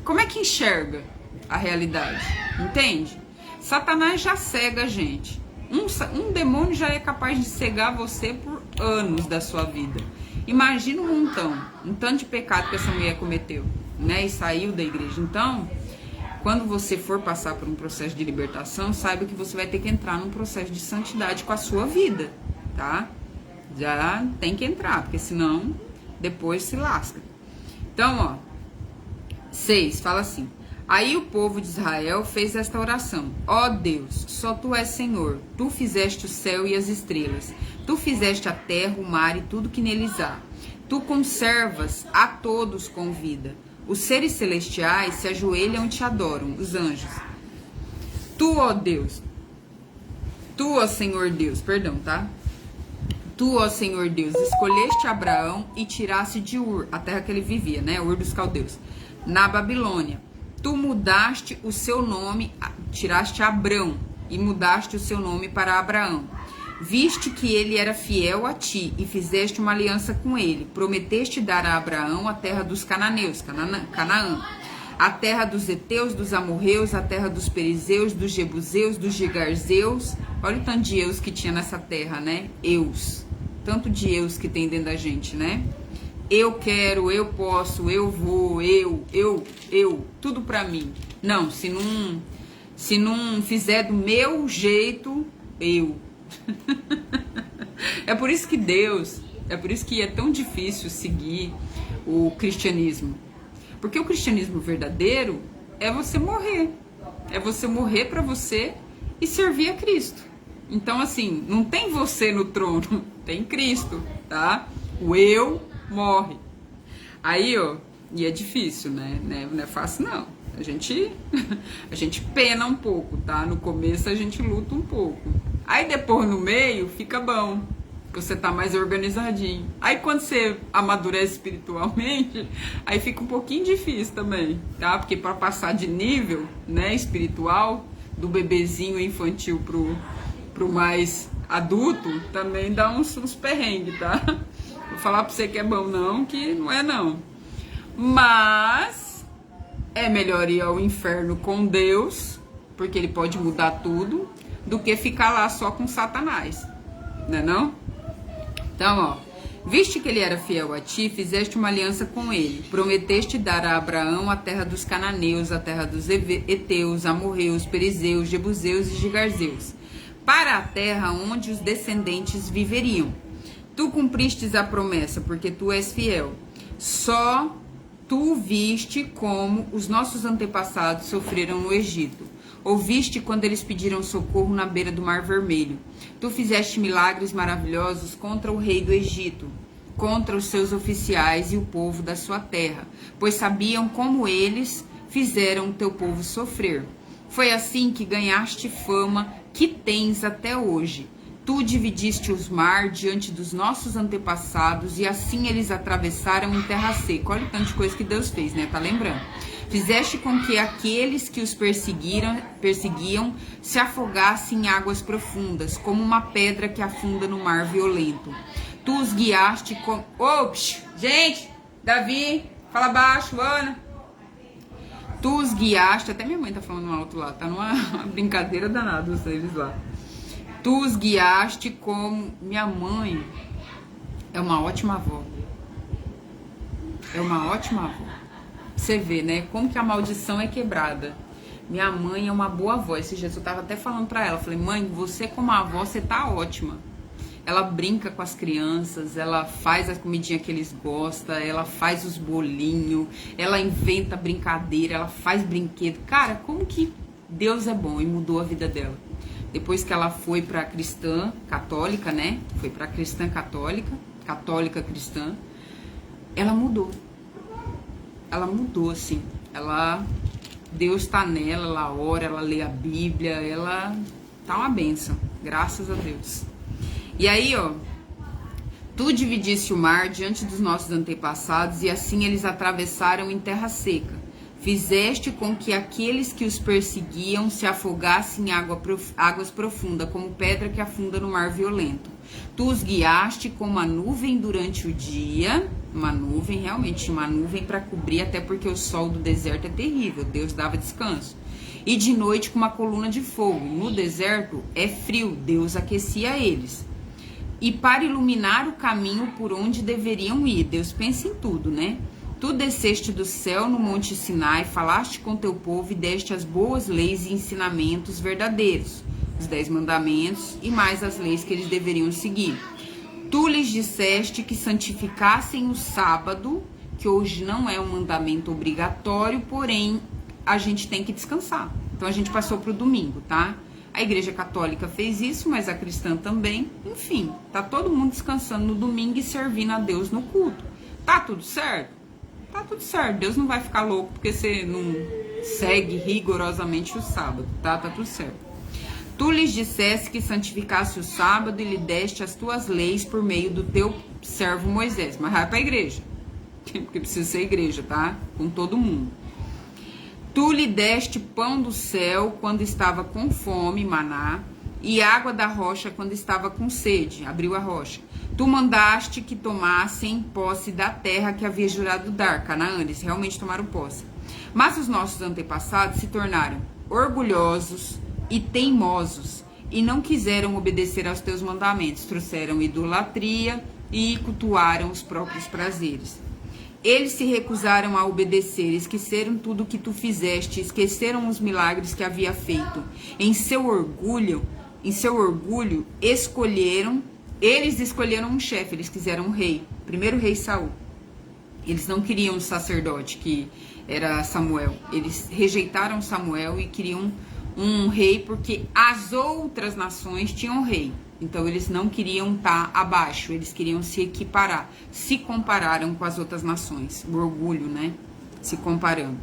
Como é que enxerga a realidade? Entende? Satanás já cega a gente. Um demônio já é capaz de cegar você por anos da sua vida. Imagina um tanto de pecado que essa mulher cometeu, né? E saiu da igreja. Então, quando você for passar por um processo de libertação, saiba que você vai ter que entrar num processo de santidade com a sua vida, tá? Já tem que entrar, porque senão depois se lasca. Então, ó, 6, fala assim. Aí o povo de Israel fez esta oração. Ó Deus, só Tu és Senhor. Tu fizeste o céu e as estrelas. Tu fizeste a terra, o mar e tudo que neles há. Tu conservas a todos com vida. Os seres celestiais se ajoelham e te adoram, os anjos. Tu, ó Deus. Tu, ó Senhor Deus, perdão, tá? Tu, ó Senhor Deus, escolheste Abraão e tiraste de Ur, a terra que ele vivia, né? Ur dos caldeus, na Babilônia. Tu mudaste o seu nome, tiraste Abrão e mudaste o seu nome para Abraão. Viste que ele era fiel a ti e fizeste uma aliança com ele. Prometeste dar a Abraão a terra dos cananeus, Canaã, a terra dos heteus, dos amorreus, a terra dos perizeus, dos jebuseus, dos gigarzeus. Olha o tanto de eus que tinha nessa terra, né? Eus. Tanto de eus que tem dentro da gente, né? Eu quero, eu posso, eu vou, eu, tudo pra mim. Não, se não fizer do meu jeito, eu. É por isso que é tão difícil seguir o cristianismo. Porque o cristianismo verdadeiro é você morrer. É você morrer para você e servir a Cristo. Então, assim, não tem você no trono, tem Cristo, tá? O eu morre. Aí, ó, e é difícil, né? Não é fácil, não. A gente pena um pouco, tá? No começo a gente luta um pouco. Aí depois no meio fica bom, você tá mais organizadinho. Aí quando você amadurece espiritualmente, aí fica um pouquinho difícil também, tá? Porque para passar de nível, né, espiritual, do bebezinho infantil pro mais adulto, também dá uns perrengues, tá? Vou falar pra você que é bom não, que não é não. Mas é melhor ir ao inferno com Deus, porque ele pode mudar tudo, do que ficar lá só com Satanás, né não? Então, ó, viste que ele era fiel a ti, fizeste uma aliança com ele, prometeste dar a Abraão a terra dos cananeus, a terra dos heteus, amorreus, perizeus, jebuseus e gigarzeus, para a terra onde os descendentes viveriam. Tu cumpristes a promessa, porque tu és fiel. Só tu viste como os nossos antepassados sofreram no Egito. Ouviste quando eles pediram socorro na beira do Mar Vermelho. Tu fizeste milagres maravilhosos contra o rei do Egito, contra os seus oficiais e o povo da sua terra, pois sabiam como eles fizeram o teu povo sofrer. Foi assim que ganhaste fama que tens até hoje. Tu dividiste os mar diante dos nossos antepassados e assim eles atravessaram em terra seca. Olha o tanto de coisa que Deus fez, né? Tá lembrando? Fizeste com que aqueles que os perseguiam se afogassem em águas profundas, como uma pedra que afunda no mar violento. Tu os guiaste com... Ops! Gente! Davi! Fala baixo, Ana! Tu os guiaste... Até minha mãe tá falando alto lá. Tá numa brincadeira danada vocês lá. Tu os guiaste como... Minha mãe é uma ótima avó. É uma ótima avó. Você vê, né? Como que a maldição é quebrada. Minha mãe é uma boa avó. Esse dia eu tava até falando pra ela. Falei, mãe, você como avó, você tá ótima. Ela brinca com as crianças, ela faz a comidinha que eles gostam, ela faz os bolinhos, ela inventa brincadeira, ela faz brinquedo. Cara, como que Deus é bom e mudou a vida dela. Depois que ela foi pra cristã católica, né? Foi pra cristã católica cristã, ela mudou. Ela mudou, assim. Deus tá nela, ela ora, ela lê a Bíblia, ela tá uma bênção, graças a Deus. E aí, ó, tu dividiste o mar diante dos nossos antepassados e assim eles atravessaram em terra seca. Fizeste com que aqueles que os perseguiam se afogassem em águas profundas, como pedra que afunda no mar violento. Tu os guiaste com uma nuvem durante o dia, uma nuvem, realmente uma nuvem para cobrir, até porque o sol do deserto é terrível, Deus dava descanso. E de noite com uma coluna de fogo, no deserto é frio, Deus aquecia eles. E para iluminar o caminho por onde deveriam ir, Deus pensa em tudo, né? Tu desceste do céu no monte Sinai, falaste com teu povo e deste as boas leis e ensinamentos verdadeiros, os 10 mandamentos e mais as leis que eles deveriam seguir. Tu lhes disseste que santificassem o sábado, que hoje não é um mandamento obrigatório, porém a gente tem que descansar. Então a gente passou para o domingo, tá? A igreja católica fez isso, mas a cristã também. Enfim, tá todo mundo descansando no domingo e servindo a Deus no culto. Tá tudo certo? Tá tudo certo. Deus não vai ficar louco porque você não segue rigorosamente o sábado, tá? Tá tudo certo. Tu lhes disseste que santificasse o sábado e lhe deste as tuas leis por meio do teu servo Moisés. Mas vai pra igreja, porque precisa ser igreja, tá? Com todo mundo. Tu lhe deste pão do céu quando estava com fome, maná, e água da rocha quando estava com sede, abriu a rocha. Tu mandaste que tomassem posse da terra que havia jurado dar, Canaã, eles realmente tomaram posse. Mas os nossos antepassados se tornaram orgulhosos e teimosos, e não quiseram obedecer aos teus mandamentos, trouxeram idolatria e cultuaram os próprios prazeres. Eles se recusaram a obedecer, esqueceram tudo o que tu fizeste, esqueceram os milagres que havia feito. Em seu orgulho, eles escolheram um chefe, eles quiseram um rei, primeiro rei Saul. Eles não queriam um sacerdote que era Samuel. Eles rejeitaram Samuel e queriam um rei porque as outras nações tinham rei. Então eles não queriam estar abaixo, eles queriam se equiparar. Se compararam com as outras nações. O orgulho, né? Se comparando.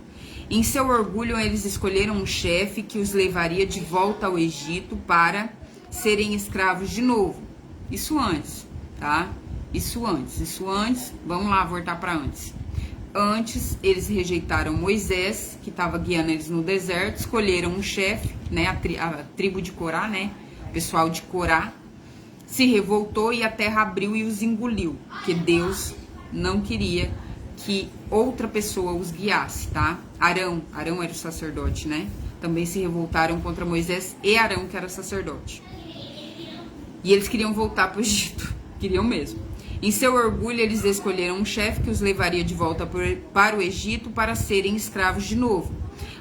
Em seu orgulho, eles escolheram um chefe que os levaria de volta ao Egito para serem escravos de novo. Isso antes, tá? Isso antes. Vamos lá, voltar para antes. Antes, eles rejeitaram Moisés, que estava guiando eles no deserto, escolheram um chefe, né? A tribo de Corá, né? O pessoal de Corá se revoltou e a terra abriu e os engoliu, porque Deus não queria que outra pessoa os guiasse, tá? Arão era o sacerdote, né? Também se revoltaram contra Moisés e Arão, que era sacerdote. E eles queriam voltar para o Egito, queriam mesmo. Em seu orgulho, eles escolheram um chefe que os levaria de volta para o Egito para serem escravos de novo.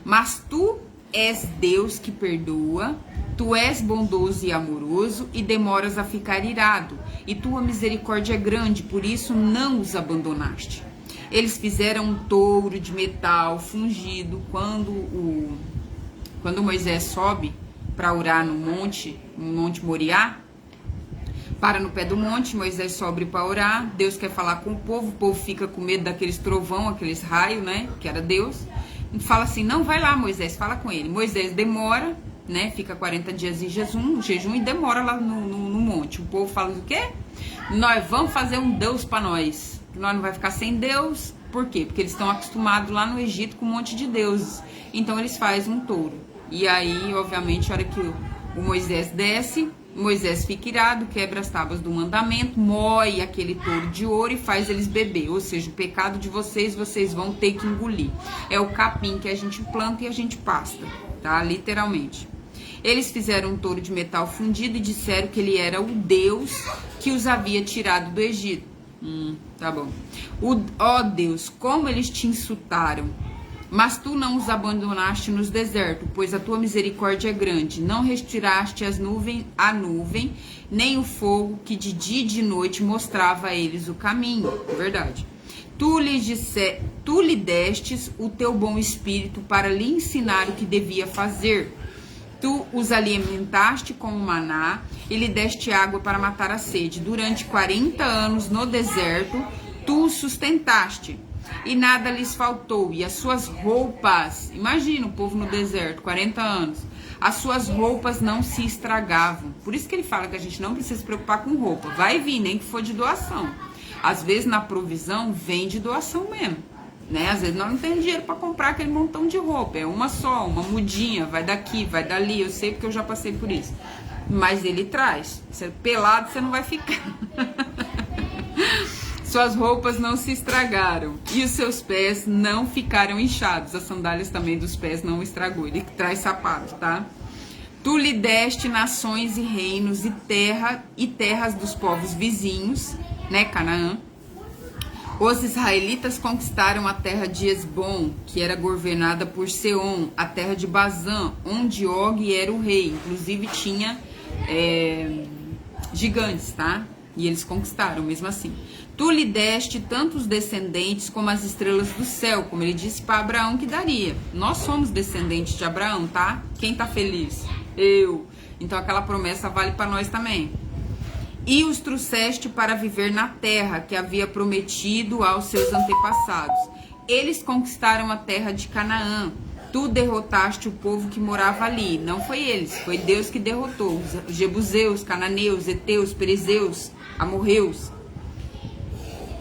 Mas tu és Deus que perdoa, tu és bondoso e amoroso e demoras a ficar irado, e tua misericórdia é grande, por isso não os abandonaste. Eles fizeram um touro de metal fungido. Quando Moisés sobe para orar no Monte Moriá, para no pé do monte, Moisés sobe para orar, Deus quer falar com o povo fica com medo daqueles trovão, aqueles raios, né, que era Deus, e fala assim, não, vai lá Moisés, fala com ele. Moisés demora, né, fica 40 dias em jejum e demora lá no monte. O povo fala o quê? Nós vamos fazer um Deus para nós não vai ficar sem Deus. Por quê? Porque eles estão acostumados lá no Egito com um monte de deuses. Então eles fazem um touro. E aí, obviamente, a hora que o Moisés desce, Moisés fica irado, quebra as tábuas do mandamento, moe aquele touro de ouro e faz eles beber. Ou seja, o pecado de vocês vão ter que engolir. É o capim que a gente planta e a gente pasta, tá? Literalmente. Eles fizeram um touro de metal fundido e disseram que ele era o Deus que os havia tirado do Egito. Tá bom. Ó Deus, como eles te insultaram. Mas tu não os abandonaste nos desertos, pois a tua misericórdia é grande. Não retiraste a nuvem, nem o fogo que de dia e de noite mostrava a eles o caminho. Verdade. Tu lhe destes o teu bom espírito para lhe ensinar o que devia fazer. Tu os alimentaste com o maná e lhe deste água para matar a sede. Durante 40 anos no deserto, tu os sustentaste e nada lhes faltou. E as suas roupas, imagina o povo no deserto, 40 anos, as suas roupas não se estragavam. Por isso que ele fala que a gente não precisa se preocupar com roupa. Vai vir, nem que for de doação. Às vezes na provisão vem de doação mesmo. Né? Às vezes nós não temos dinheiro para comprar aquele montão de roupa, é uma só, uma mudinha, vai daqui, vai dali, eu sei porque eu já passei por isso, mas ele traz, você pelado você não vai ficar. Suas roupas não se estragaram e os seus pés não ficaram inchados, as sandálias também dos pés não estragou, ele traz sapato, tá? Tu lhe deste nações e reinos e terras dos povos vizinhos, né, Canaã. Os israelitas conquistaram a terra de Esbom, que era governada por Seom, a terra de Bazã, onde Og era o rei. Inclusive tinha gigantes, tá? E eles conquistaram mesmo assim. Tu lhe deste tanto os descendentes como as estrelas do céu, como ele disse para Abraão que daria. Nós somos descendentes de Abraão, tá? Quem tá feliz? Eu. Então aquela promessa vale para nós também. E os trouxeste para viver na terra que havia prometido aos seus antepassados. Eles conquistaram a terra de Canaã. Tu derrotaste o povo que morava ali. Não foi eles, foi Deus que derrotou. Os jebuseus, cananeus, heteus, perizeus, amorreus.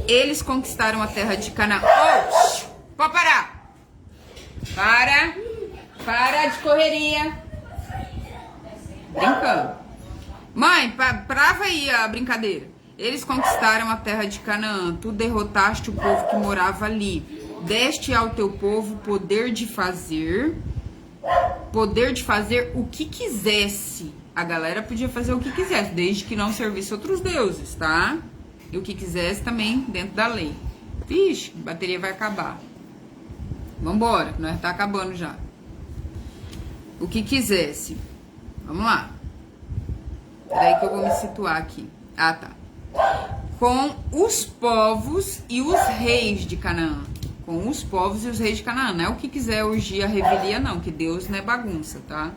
Eles conquistaram a terra de Canaã. Oh, pode parar. Para de correria. Brincando. Mãe, prava aí a brincadeira. Eles conquistaram a terra de Canaã. Tu derrotaste o povo que morava ali. Deste ao teu povo poder de fazer o que quisesse. A galera podia fazer o que quisesse, desde que não servisse outros deuses, tá? E o que quisesse também dentro da lei. Vixe, a bateria vai acabar. Vambora, nós tá acabando já. O que quisesse. Vamos lá. Peraí que eu vou me situar aqui. Ah, tá. Com os povos e os reis de Canaã. com os povos e os reis de Canaã. Não é o que quiser urgir a revelia, não, que Deus não é bagunça, tá?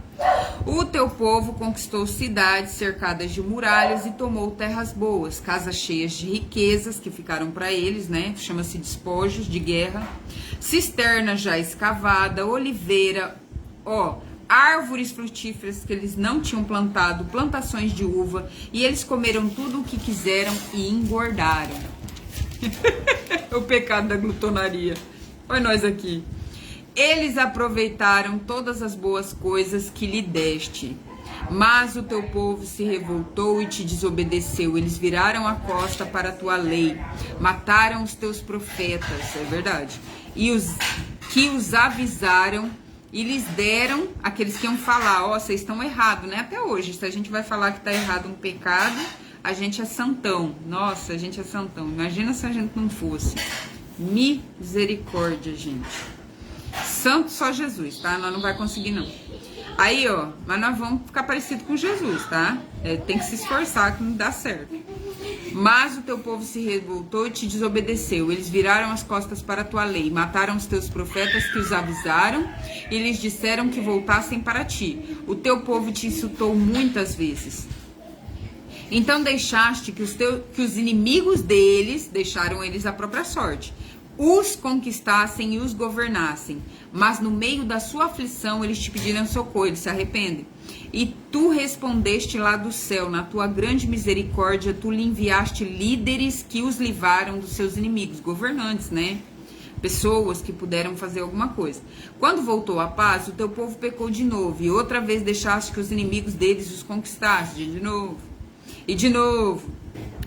O teu povo conquistou cidades cercadas de muralhas e tomou terras boas, casas cheias de riquezas que ficaram para eles, né? Chama-se despojos de guerra, cisterna já escavada, oliveira, árvores frutíferas que eles não tinham plantado, plantações de uva, e eles comeram tudo o que quiseram e engordaram. O pecado da glutonaria. Olha nós aqui. Eles aproveitaram todas as boas coisas que lhe deste, mas o teu povo se revoltou e te desobedeceu. Eles viraram a costa para a tua lei, mataram os teus profetas, é verdade, e que os avisaram e lhes deram, aqueles que iam falar, vocês estão errados, né? Até hoje, se a gente vai falar que está errado um pecado, a gente é santão. Nossa, a gente é santão. Imagina se a gente não fosse. Misericórdia, gente. Santo só Jesus, tá? Nós não vai conseguir, não. Aí, mas nós vamos ficar parecido com Jesus, tá? Tem que se esforçar que não dá certo. Mas o teu povo se revoltou e te desobedeceu. Eles viraram as costas para a tua lei, mataram os teus profetas que os avisaram e lhes disseram que voltassem para ti. O teu povo te insultou muitas vezes. Então deixaste que os inimigos deles, deixaram eles à própria sorte, os conquistassem e os governassem. Mas no meio da sua aflição eles te pediram socorro, eles se arrependem. E tu respondeste lá do céu, na tua grande misericórdia, tu lhe enviaste líderes que os livraram dos seus inimigos, governantes, né? Pessoas que puderam fazer alguma coisa. Quando voltou a paz, o teu povo pecou de novo, e outra vez deixaste que os inimigos deles os conquistassem, de novo. E de novo,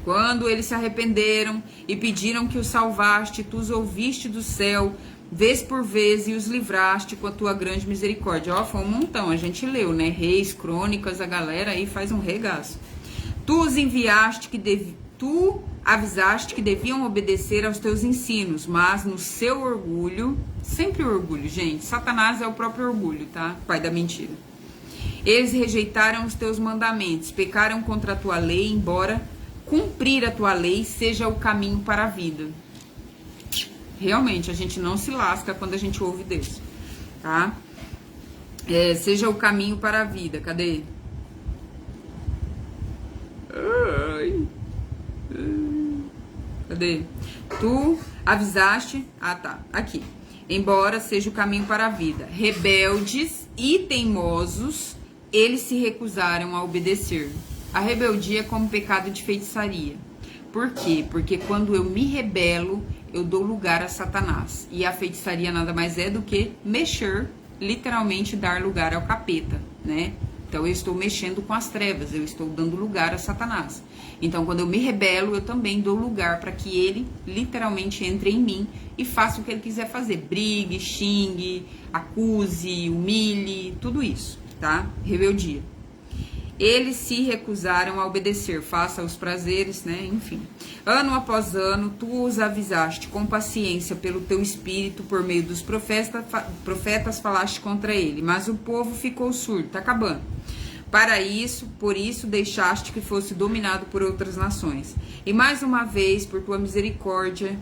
quando eles se arrependeram e pediram que os salvaste, tu os ouviste do céu, vez por vez, e os livraste com a tua grande misericórdia. Foi um montão, a gente leu, né? Reis, crônicas, a galera aí faz um regaço. Tu os enviaste, tu avisaste que deviam obedecer aos teus ensinos, mas no seu orgulho, sempre orgulho, gente, Satanás é o próprio orgulho, tá? Pai da mentira. Eles rejeitaram os teus mandamentos, pecaram contra a tua lei, embora cumprir a tua lei seja o caminho para a vida. Realmente, a gente não se lasca quando a gente ouve Deus, tá? Seja o caminho para a vida. Cadê? Cadê? Tu avisaste... Ah, tá. Aqui. Embora seja o caminho para a vida. Rebeldes e teimosos, eles se recusaram a obedecer. A rebeldia é como pecado de feitiçaria. Por quê? Porque quando eu me rebelo, eu dou lugar a Satanás. E a feitiçaria nada mais é do que mexer, literalmente dar lugar ao capeta, né? Então eu estou mexendo com as trevas, eu estou dando lugar a Satanás. Então quando eu me rebelo, eu também dou lugar para que ele literalmente entre em mim e faça o que ele quiser fazer. Brigue, xingue, acuse, humilhe, tudo isso, tá? Rebeldia. Eles se recusaram a obedecer, faça os prazeres, né? Enfim. Ano após ano, tu os avisaste com paciência pelo teu espírito, por meio dos profetas falaste contra ele. Mas o povo ficou surdo, tá acabando. Por isso deixaste que fosse dominado por outras nações. E mais uma vez, por tua misericórdia,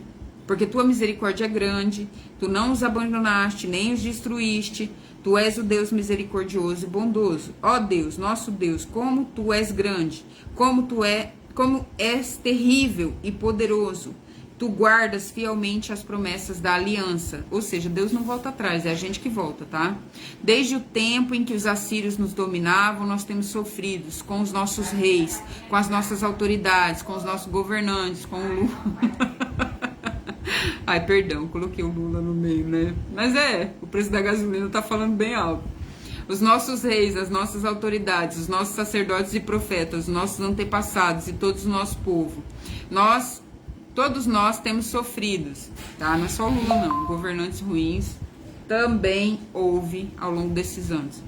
porque tua misericórdia é grande, tu não os abandonaste, nem os destruíste. Tu és o Deus misericordioso e bondoso. Ó Deus, nosso Deus, como tu és grande, como és terrível e poderoso. Tu guardas fielmente as promessas da aliança. Ou seja, Deus não volta atrás, é a gente que volta, tá? Desde o tempo em que os assírios nos dominavam, nós temos sofrido com os nossos reis, com as nossas autoridades, com os nossos governantes, com o Lula. Ai, perdão, coloquei o Lula no meio, né? Mas o preço da gasolina tá falando bem alto. Os nossos reis, as nossas autoridades, os nossos sacerdotes e profetas, os nossos antepassados e todos o nosso povo. Todos nós temos sofridos, tá? Não é só o Lula, não. Governantes ruins também houve ao longo desses anos.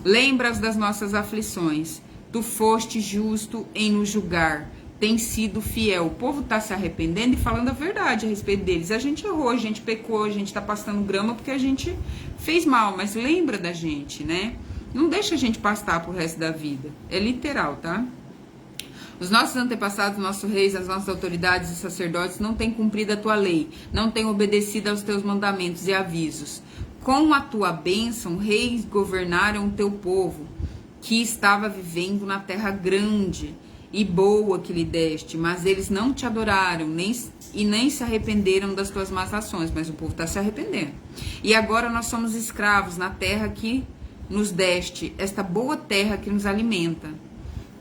Lembras das nossas aflições. Tu foste justo em nos julgar. Tem sido fiel. O povo tá se arrependendo e falando a verdade a respeito deles. A gente errou, a gente pecou, a gente tá passando grama porque a gente fez mal, mas lembra da gente, né? Não deixa a gente pastar pro resto da vida. É literal, tá? Os nossos antepassados, nossos reis, as nossas autoridades e sacerdotes não têm cumprido a tua lei, não têm obedecido aos teus mandamentos e avisos. Com a tua bênção, reis governaram o teu povo, que estava vivendo na terra grande e boa que lhe deste, mas eles não te adoraram, nem se arrependeram das tuas más ações, mas o povo está se arrependendo. E agora nós somos escravos na terra que nos deste, esta boa terra que nos alimenta.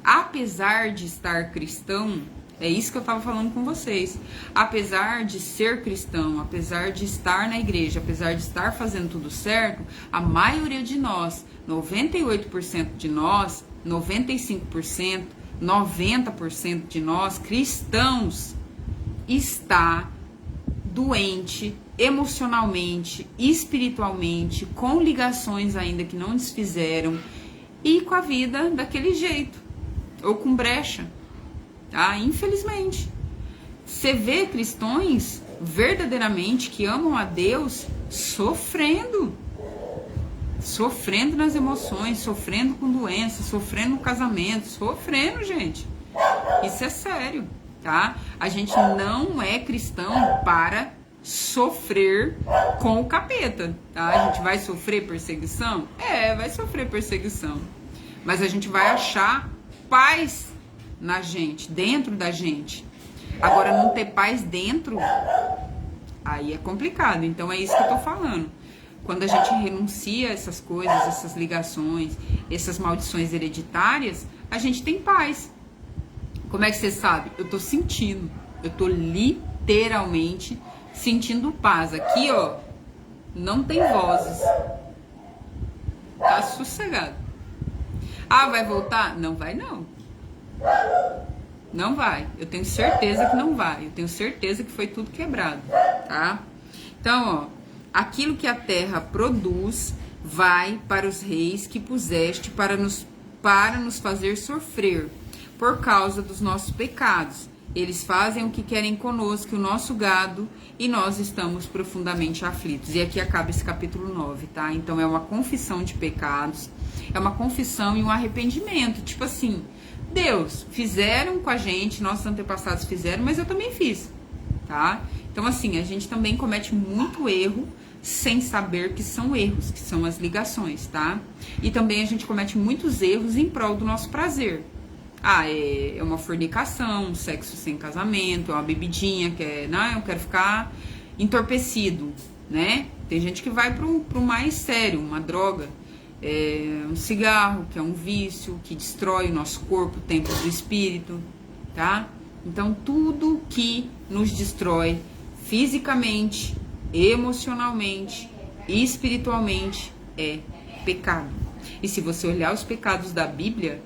Apesar de estar cristão, é isso que eu estava falando com vocês, apesar de ser cristão, apesar de estar na igreja, apesar de estar fazendo tudo certo, a maioria de nós, 98% de nós, 95%, 90% de nós, cristãos, está doente emocionalmente, espiritualmente, com ligações ainda que não desfizeram e com a vida daquele jeito, ou com brecha, tá? Infelizmente. Você vê cristãos verdadeiramente que amam a Deus sofrendo nas emoções, sofrendo com doenças, sofrendo no casamento, sofrendo, gente. Isso é sério, tá? A gente não é cristão para sofrer com o capeta, tá? A gente vai sofrer perseguição? Vai sofrer perseguição. Mas a gente vai achar paz na gente, dentro da gente. Agora, não ter paz dentro, aí é complicado. Então, é isso que eu tô falando. Quando a gente renuncia a essas coisas, essas ligações, essas maldições hereditárias, a gente tem paz. Como é que você sabe? Eu tô sentindo. Eu tô literalmente sentindo paz. Aqui, ó, não tem vozes. Tá sossegado. Ah, vai voltar? Não vai, não. Não vai. Eu tenho certeza que não vai. Eu tenho certeza que foi tudo quebrado, tá? Então, ó, aquilo que a terra produz vai para os reis que puseste para nos fazer sofrer por causa dos nossos pecados. Eles fazem o que querem conosco, o nosso gado, e nós estamos profundamente aflitos. E aqui acaba esse capítulo 9, tá? Então é uma confissão de pecados, é uma confissão e um arrependimento. Tipo assim, Deus, fizeram com a gente, nossos antepassados fizeram, mas eu também fiz, tá? Então assim, a gente também comete muito erro sem saber que são erros, que são as ligações, tá? E também a gente comete muitos erros em prol do nosso prazer. É uma fornicação, um sexo sem casamento, é uma bebidinha, eu quero ficar entorpecido, né? Tem gente que vai pro mais sério, uma droga, um cigarro, que é um vício, que destrói o nosso corpo, o templo do espírito, tá? Então, tudo que nos destrói fisicamente, emocionalmente e espiritualmente é pecado. E se você olhar os pecados da Bíblia,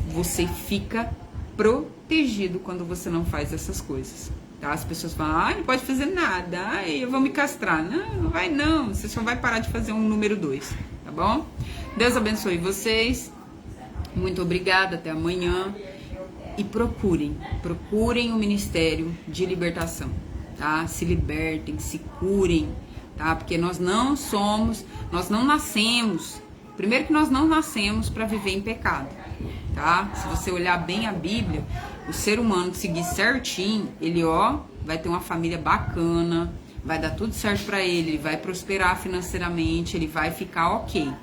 você fica protegido quando você não faz essas coisas, tá? As pessoas falam, não pode fazer nada, eu vou me castrar. Não vai não, você só vai parar de fazer um número 2, tá bom? Deus abençoe vocês, muito obrigada, até amanhã. E procurem o Ministério de Libertação, tá? Se libertem, se curem, tá? Porque nós não nascemos, primeiro que nós não nascemos para viver em pecado, tá? Se você olhar bem a Bíblia, o ser humano que seguir certinho, ele, vai ter uma família bacana, vai dar tudo certo para ele vai prosperar financeiramente, ele vai ficar ok.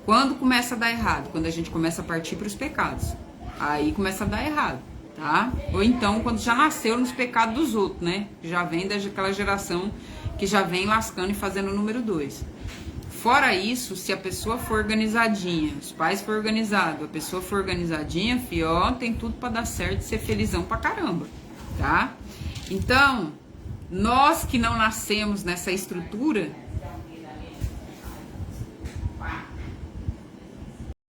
Quando começa a dar errado? Quando a gente começa a partir para os pecados. Aí começa a dar errado, tá? Ou então, quando já nasceu nos pecados dos outros, né? Já vem daquela geração que já vem lascando e fazendo o número 2. Fora isso, se a pessoa for organizadinha, os pais for organizado, a pessoa for organizadinha, tem tudo pra dar certo e ser felizão pra caramba, tá? Então, nós que não nascemos nessa estrutura,